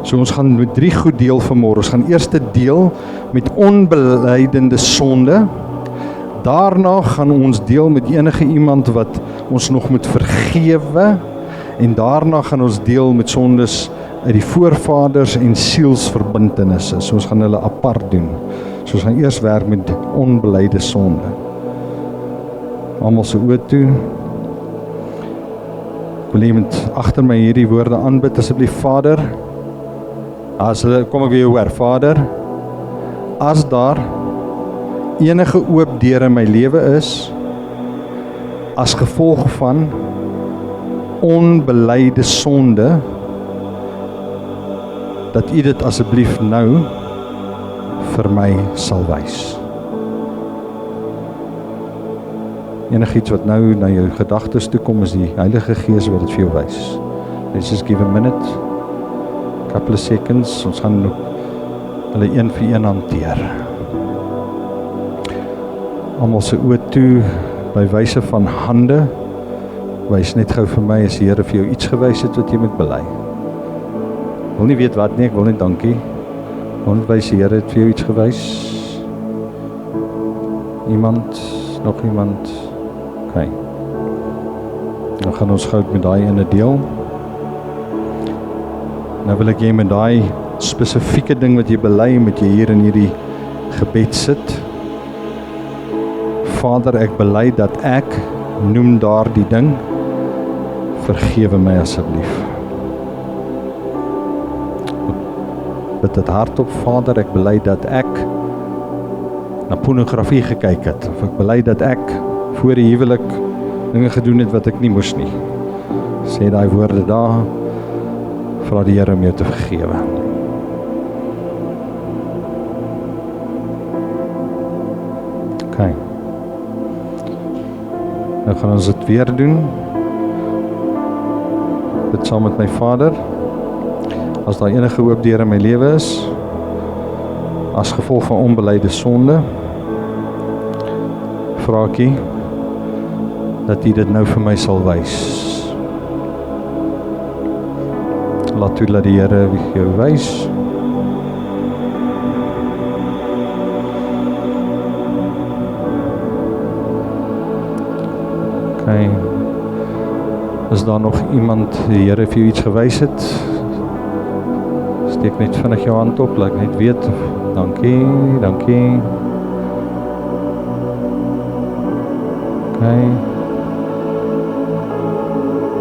A: So ons gaan met 3 goed deel vanmôre. Ons gaan eerste deel met onbelydende sonde. Daarna gaan ons deel met enige iemand wat ons nog moet vergewe. En daarna gaan ons deel met sondes uit die voorvaders en sielsverbintenisse. So ons gaan hulle apart doen. So ons gaan eers werk met onbelyde sonde. Almal se oë toe. Ek wil iemand agter my hierdie woorde aanbid, asseblief. Vader, kom ek weer hoor, Vader, as daar enige oop deure in my lewe is, as gevolg van onbelyde sonde, dat U dit asseblief nou vir my sal wys. Enigiets wat nou na jou gedagtes toe kom, is die Heilige Gees wat dit vir jou wys. Let's just give a minute, couple of seconds, ons gaan hulle een vir een hanteer. Almal se oë toe, by wyse van hande, wys net gou vir my, as die Here vir jou iets gewys het wat jy moet bely. Ek wil nie weet wat nie, ek wil net dankie. Want wys die Here het vir jou iets gewys. Iemand, nog iemand? Okay. Dan gaan ons gou met daai ene deel. Nou wil ek jy met daai spesifieke ding wat jy bely, moet jy hier in hierdie gebed sit. Vader, ek bely dat ek noem daardie ding, vergewe my asseblief. Bid dit hardop, Vader, ek bely dat ek na pornografie gekyk het, of ek bely dat ek voor die huwelik dinge gedoen het wat ek nie moes nie. Sê daai woorde daar, vra die Here om jou te vergewe. OK. Nou gaan ons dit weer doen. Bid saam met my Vader. As daar enige oop deur in my lewe is, as gevolg van onbeleide sonde, vra ek U dat U dit nou vir my sal wys. Laat U dat die Here jou wys. OK. Is daar nog iemand die Here vir jou iets gewys het? Steek net vinnig jou hand op, laat ek net weet. Dankie, dankie. OK.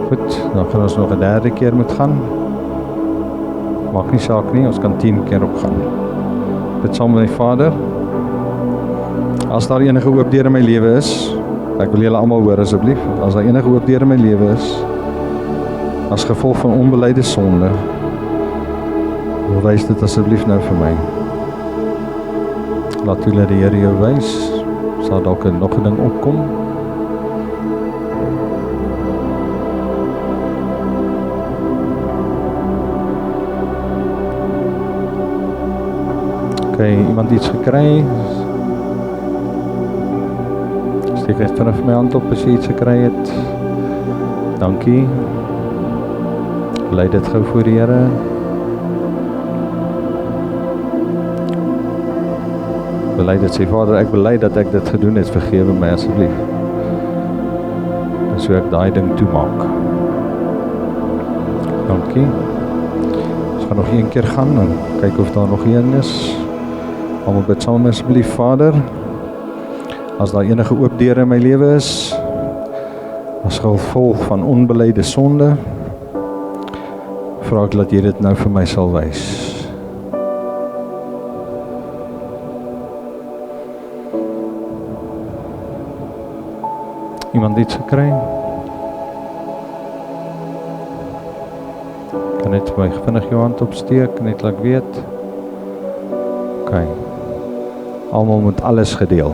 A: Goed, dan gaan ons nog 'n derde keer moet gaan. Maak nie saak nie, ons kan 10 keer opgaan. Bid saam met my Vader. As daar enige oop deur in my lewe is, ek wil julle almal hoor asseblief, as daar enige oop deur in my lewe is, as gevolg van onbeleide sonde, wys dit asseblief nou vir my. Laat U dat die Here jou wys, sal dalk nog 'n ding opkom. OK, iemand iets gekry? Steek net vinnig vir my hand op as jy iets gekry het. Dankie. Lei dit gou voor die Here. Bely dit, sê Vader, ek bely dat ek dit gedoen het, vergewe my asseblief. En so ek daai ding toemaak. Dankie. Ons gaan nog een keer gaan en kyk of daar nog een is. Almal bid saam asseblief, Vader. As daar enige oop deure in my lewe is, as gevolg van onbeleide sonde, vra ek dat U dit nou vir my sal wys. Iemand iets gekry? Kan net vir my vinnig jou hand opsteek, net laat ek weet. OK. Almal moet alles gedeel.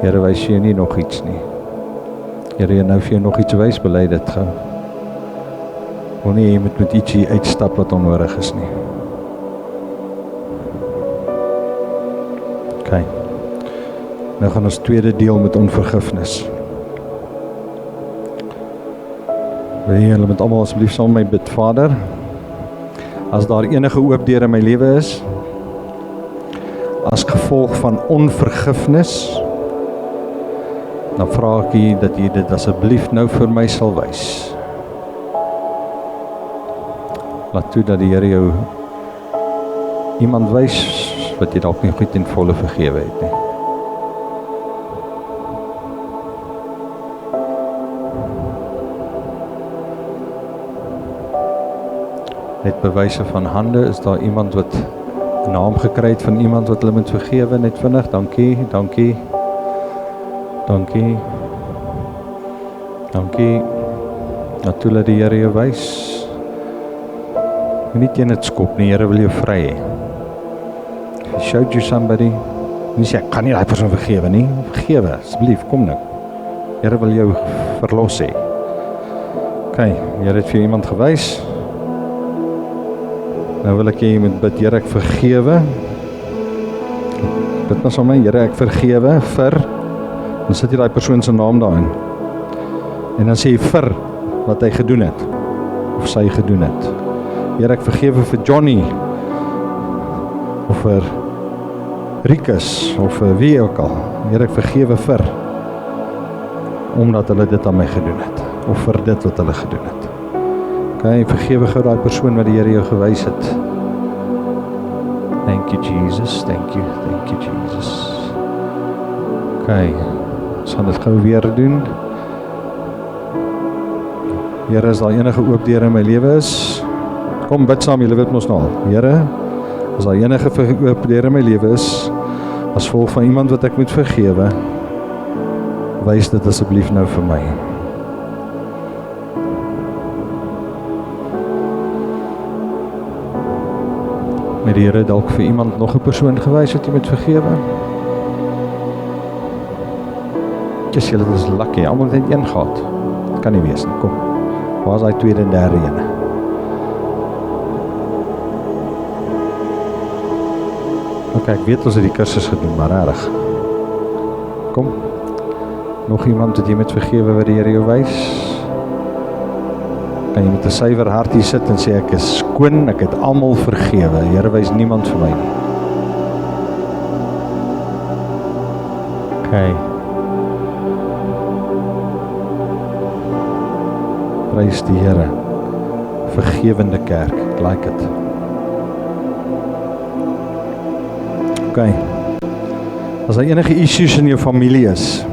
A: Here, wys jy nie nog iets nie. Here, nou vir jou nog iets wys, bely dit gou. Wil nie jy moet met ietsie uitstap wat onnodig is nie. OK. Nou gaan ons tweede deel met onvergifnis. Wil julle met almal asseblief saam met my bid, Vader, as daar enige oop deur in my lewe is, as gevolg van onvergifnis, dan vra ek U dat U dit asseblief nou vir my sal wys. Laat toe dat die Here jou iemand wys wat jy dalk nie goed ten volle vergewe het nie. Net bewyse van hande, is daar iemand wat 'n naam gekry het van iemand wat hulle moet vergewe, net vinnig, dankie, dankie, dankie, dankie, natuurlijk die Here jou wys, nie teen het skop nie, Here wil jou vry hê. If he showed you somebody, nie sê, ek kan nie die persoon vergewe nie, vergewe, asseblief, kom nou, Here wil jou verlos hê. OK, Here het vir jou iemand gewys. Nou wil ek jy moet bid, Here ek vergewe. Bid maar saam met my, Here ek vergewe vir, dan sit jy die persoon se naam daarin. En dan sê jy vir wat hy gedoen het, of sy gedoen het. Here ek vergewe vir Johnny, of vir Rikus, of vir wie ook al. Here ek vergewe vir, omdat hulle dit aan my gedoen het, of vir dit wat hulle gedoen het. Okay, vergewe gou daai persoon wat die Here jou gewys het. Thank you Jesus, thank you Jesus. Okay, ons gaan dit gou weer doen. Here, as daar enige oop deure in my lewe is, kom bid saam, julle weet mos nou al. Here, as daar enige oop deure in my lewe is, as gevolg van iemand wat ek moet vergewe, wys dit asseblief nou vir my. Met die Here dalk vir iemand nog 'n persoon gewys wat jy moet vergewe. Dis julle is lucky, almal het net een gehad. Kan nie wees nie, kom. Waar is daai tweede en derde ene? Okay, ek weet ons het die kursus gedoen, maar regtig. Kom. Nog iemand wat jy moet vergewe wat die Here jou wys? Kan jy met 'n suiwer hart hier sit en sê ek is skoon, ek het almal vergewe. Die Here wys niemand vir my nie. Okay. Prys die Here. Vergewende kerk, ek like it. Okay. As daar enige issues in jou familie is,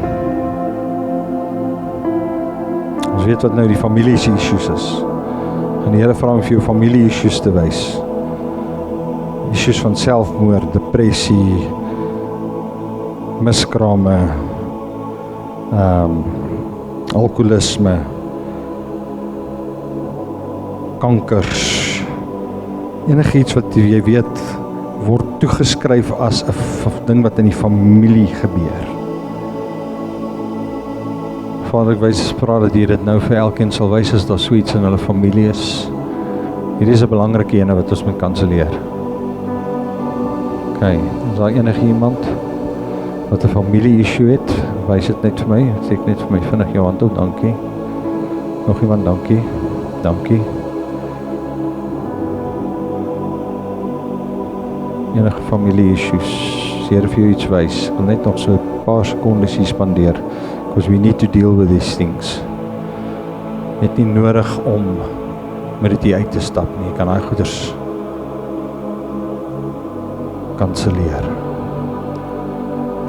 A: ons weet wat nou die familie issues is. En die Here vra om vir jou familie issues te wys. Issues van selfmoord, depressie, miskrame, alkoholisme, kankers, enigiets wat jy weet word toegeskryf as 'n ding wat in die familie gebeur. Vader, ek wys vra dat jy dit nou vir elkeen sal wys as daar so iets in hulle familie is. Hierdie is 'n belangrike ene wat ons moet kanselleer. Okay, is daar enige iemand wat 'n familie issue het? Wys dit net vir my. Steek net vir my vinnig jou hand op, dankie. Nog iemand, dankie. Dankie. Enige familie issues, Here vir jou iets wys. Ek wil net nog so 'n paar sekondes hier spandeer, because we need to deal with these things. Net nie nodig om met dit hier uit te stap nie, jy kan daai goeders kanselleer.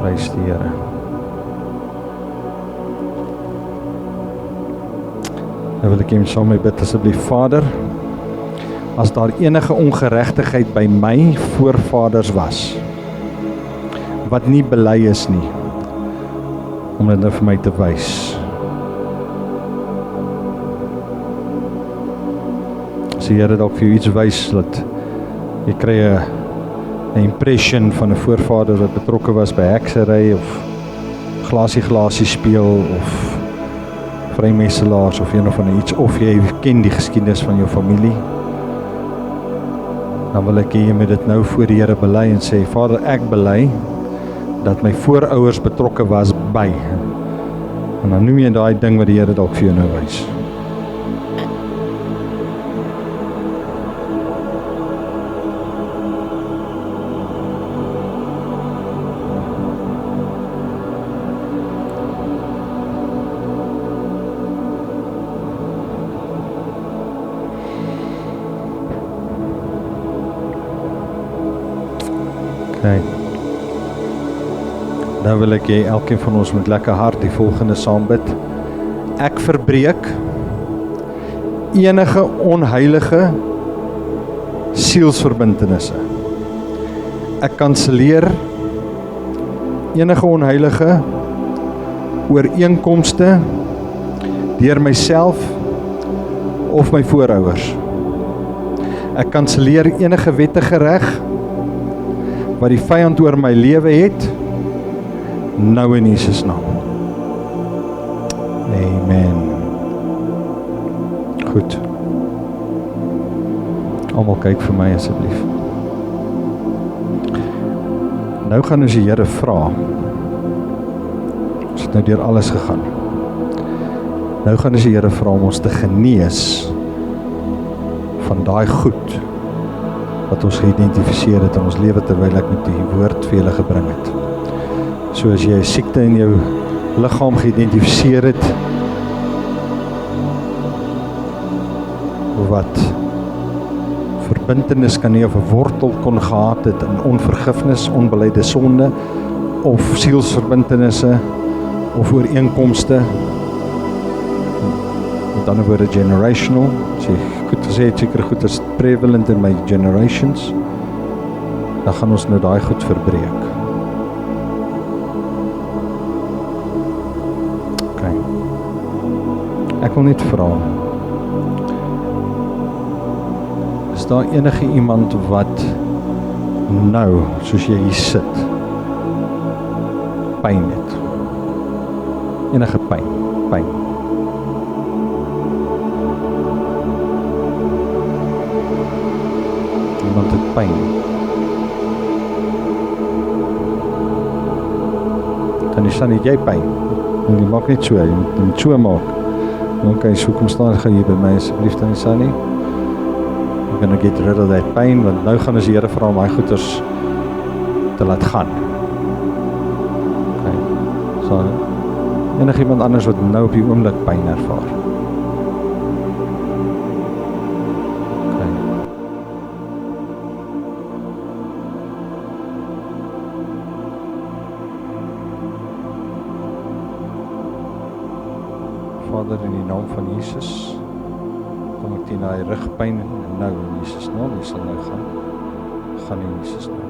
A: Prys die Here. Nou wil ek hom saam met my bid asseblief. Vader, as daar enige ongeregtigheid by my voorvaders was, wat nie bely is nie, om dit nou vir my te wys. As die Here dalk vir jou iets wys, dat jy kry 'n impression van 'n voorvader wat betrokke was by heksery, of glasie speel, of vrymesselaars, of een of ander iets, of jy ken die geskiedenis van jou familie, dan wil ek jy met dit nou voor die Here bely en sê, Vader, ek bely dat my voorouers betrokke was by. En dan noem jy daai ding wat die Here dalk vir jou nou wys. Okay. Nou wil ek jy elkeen van ons met lekker hart die volgende saam bid. Ek verbreek enige onheilige sielsverbintenisse. Ek kanselleer enige onheilige ooreenkomste deur myself of my voorouers. Ek kanselleer enige wettige reg wat die vyand oor my lewe het, nou in Jesus naam. Amen. Goed. Almal kyk vir my asseblief. Nou gaan ons die Here vra. Ons het nou deur alles gegaan. Nou gaan ons die Here vra om ons te genees van daai goed wat ons geïdentifiseer het in ons lewe terwyl ek met die woord vir julle gebring het. So as jy 'n siekte in jou liggaam geïdentifiseer het, wat verbintenis kan hê of 'n wortel kon gehad het in onvergifnis, onbeleide sonde, of sielsverbintenisse, of ooreenkomste, met ander woorde generational, as jy goed gesê het, seker goed is prevalent in my generations, dan gaan ons nou daai goed verbreek. Okay. Ek wil net vra, is daar enige iemand wat nou, soos jy hier sit, pyn het? Enige pyn. Iemand het pyn. Tannie, het jy pyn? En jy maak net so, jy moet so maak. Okay, so kom staan gaan hier by my asseblief, Tannie. I'm gonna get rid of that pain, want nou gaan ons die Here vra om hy goeders te laat gaan. Okay, so, enigiemand anders wat nou op die oomblik pyn ervaar? Okay. Vader, in die naam van Jesus, kom ek teen daai rugpyn nou in Jesus naam, jy sal nou gaan in Jesus naam.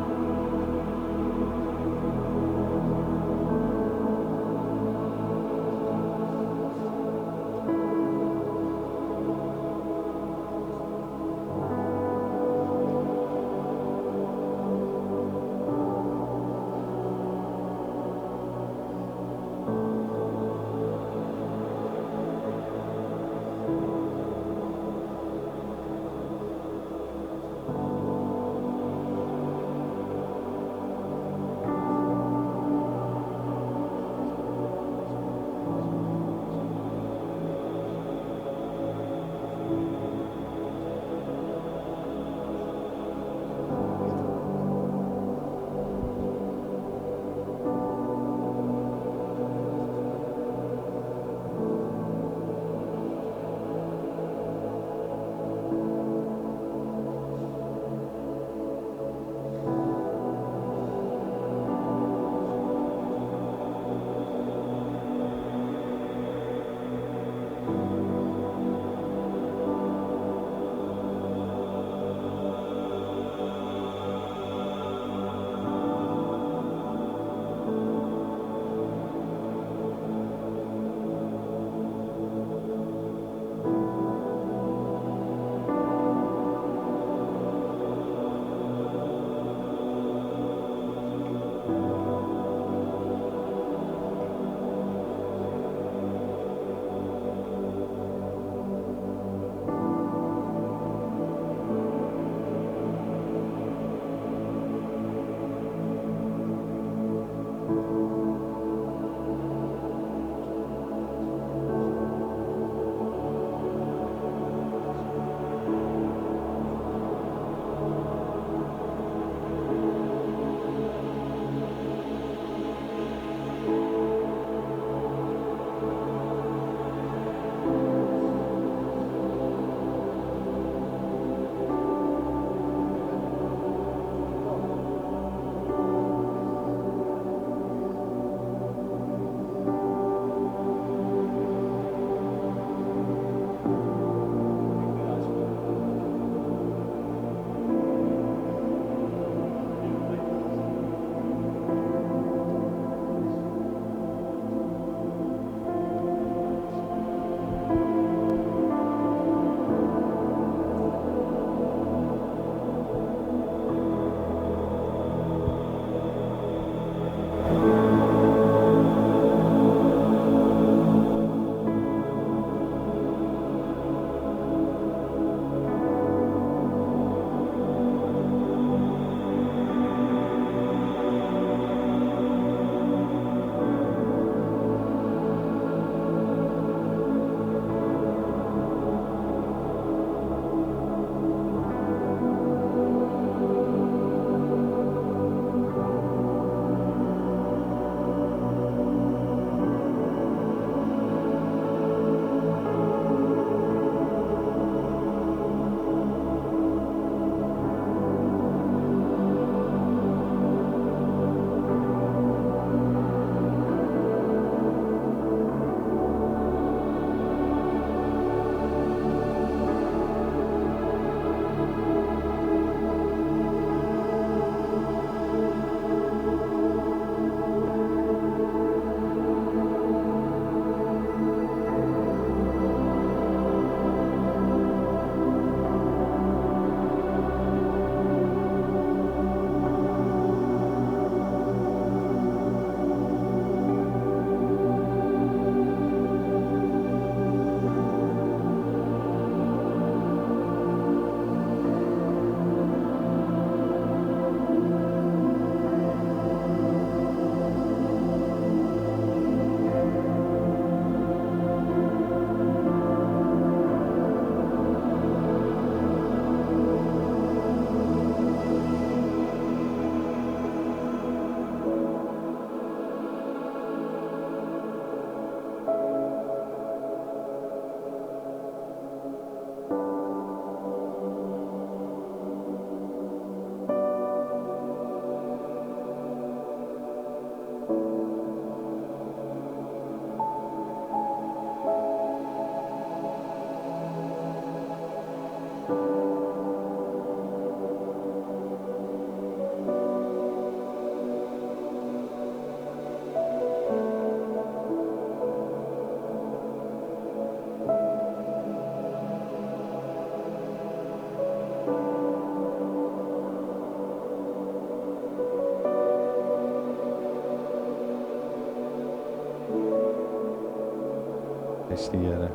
A: Prys die Here.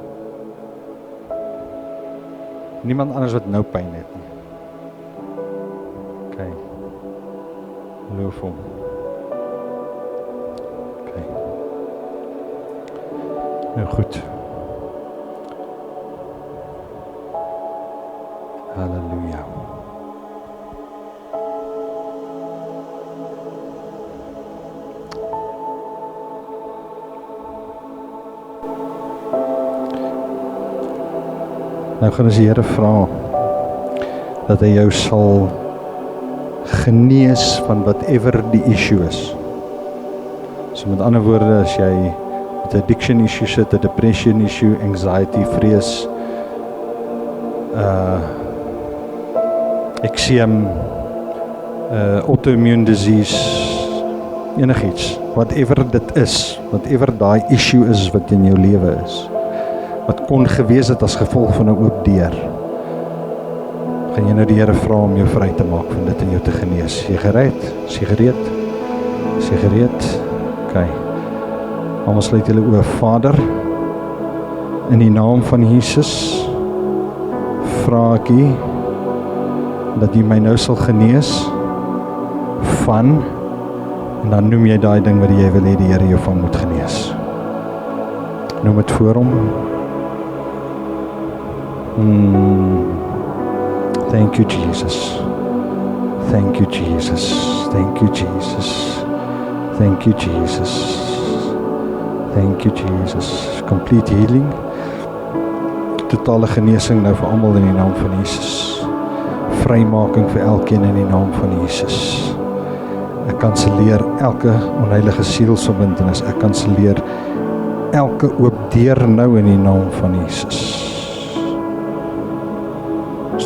A: Niemand anders wat nou pyn het nie. Okay. Loof hom. Okay. Nou goed. Halleluja. Nou gaan ons die Here vra dat hy jou sal genees van whatever die issue is. So met ander woorde, as jy met 'n addiction issue sit, 'n depression issue, anxiety, vrees, eczeem, autoimmune disease, enigiets, whatever dit is, whatever daai issue is wat in jou lewe is, wat kon gewees het as gevolg van 'n oop deur, gaan jy nou die Here vra om jou vry te maak van dit en jou te genees. Is jy gereed? Is jy gereed? Is jy gereed? Okay. Almal sluit julle oë. Vader, in die naam van Jesus, vra ek U dat U my nou sal genees van, en dan noem jy daai ding wat jy wil hê die Here jou van moet genees. Noem dit voor hom. Thank you, Jesus. Thank you, Jesus. Thank you, Jesus. Thank you, Jesus. Thank you, Jesus. Complete healing. Totale genesing nou vir almal in die naam van Jesus. Vrymaking vir elkeen in die naam van Jesus. Ek kanselleer elke onheilige sielsverbintenis. Ek kanselleer elke oop deur nou in die naam van Jesus.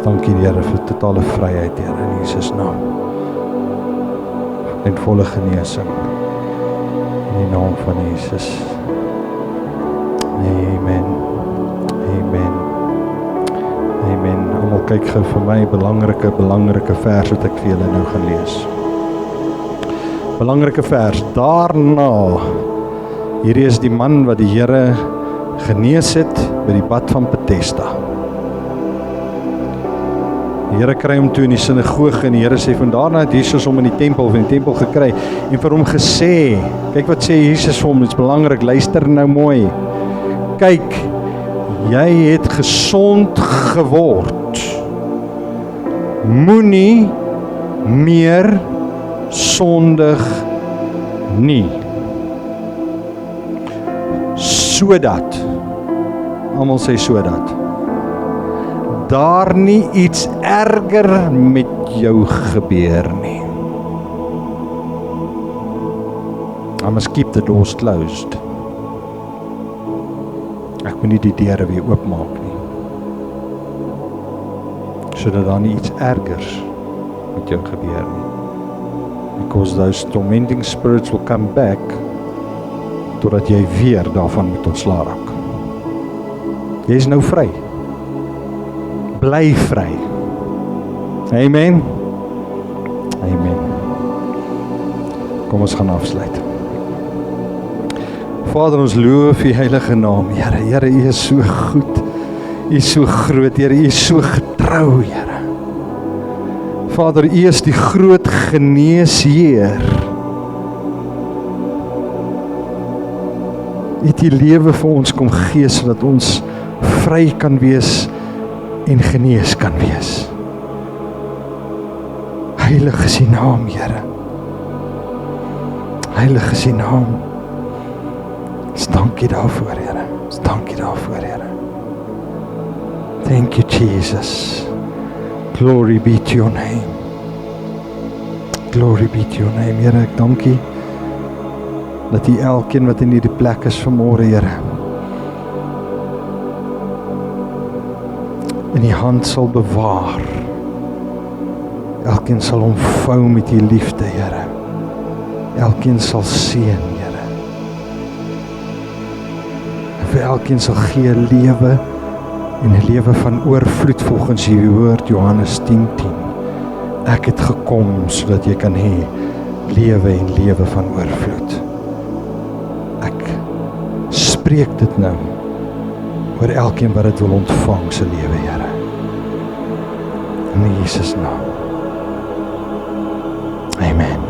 A: Dankie Here vir totale vryheid, Here, in Jesus naam. En volle genesing in die naam van Jesus. Amen. Amen. Amen. Almal kyk gou vir my belangrike vers wat ek vir julle nou gaan lees. Belangrike vers. Daarna, hierdie is die man wat die Here genees het by die bad van Bethesda. Die Here kry hom toe in die sinagoge en die Here sê van daarna het Jesus hom in die tempel gekry en vir hom gesê, kyk wat sê Jesus vir hom, dit is belangrik, luister nou mooi. Kyk, jy het gesond geword. Moenie meer sondig nie. Sodat, almal sê sodat, daar nie iets erger met jou gebeur nie. I must keep the doors closed. Ek moet nie die deure weer oopmaak nie. Sodat daar nie iets ergers met jou gebeur nie. Because those tormenting spirits will come back totdat jy weer daarvan moet ontslaa raak. Jy is nou vry. Bly vry. Amen. Amen. Kom ons gaan afsluit. Vader, ons loof U heilige naam. Here, U is so goed. U is so groot, Here, U is so getrou, Here. Vader, U is die groot geneesheer. U het die lewe vir ons kom gee sodat ons vry kan wees en genees kan wees. Heilig is U naam, Here. Heilig is U naam. Dankie daarvoor, Here. Dankie daarvoor, Here. Thank you, Jesus. Glory be to your name. Glory be to your name, Here. Ek dank U dat U elkeen wat in hierdie plek is vanmôre, Here, in die hand sal bewaar. Elkeen sal omvou met U liefde, Here. Elkeen sal seën, Here. En vir elkeen sal gee lewe en 'n lewe van oorvloed volgens U woord Johannes 10:10. Ek het gekom sodat jy kan hê lewe en lewe van oorvloed. Ek spreek dit nou oor elkeen wat dit wil ontvang se lewe, Here. In Jesus naam. Amen.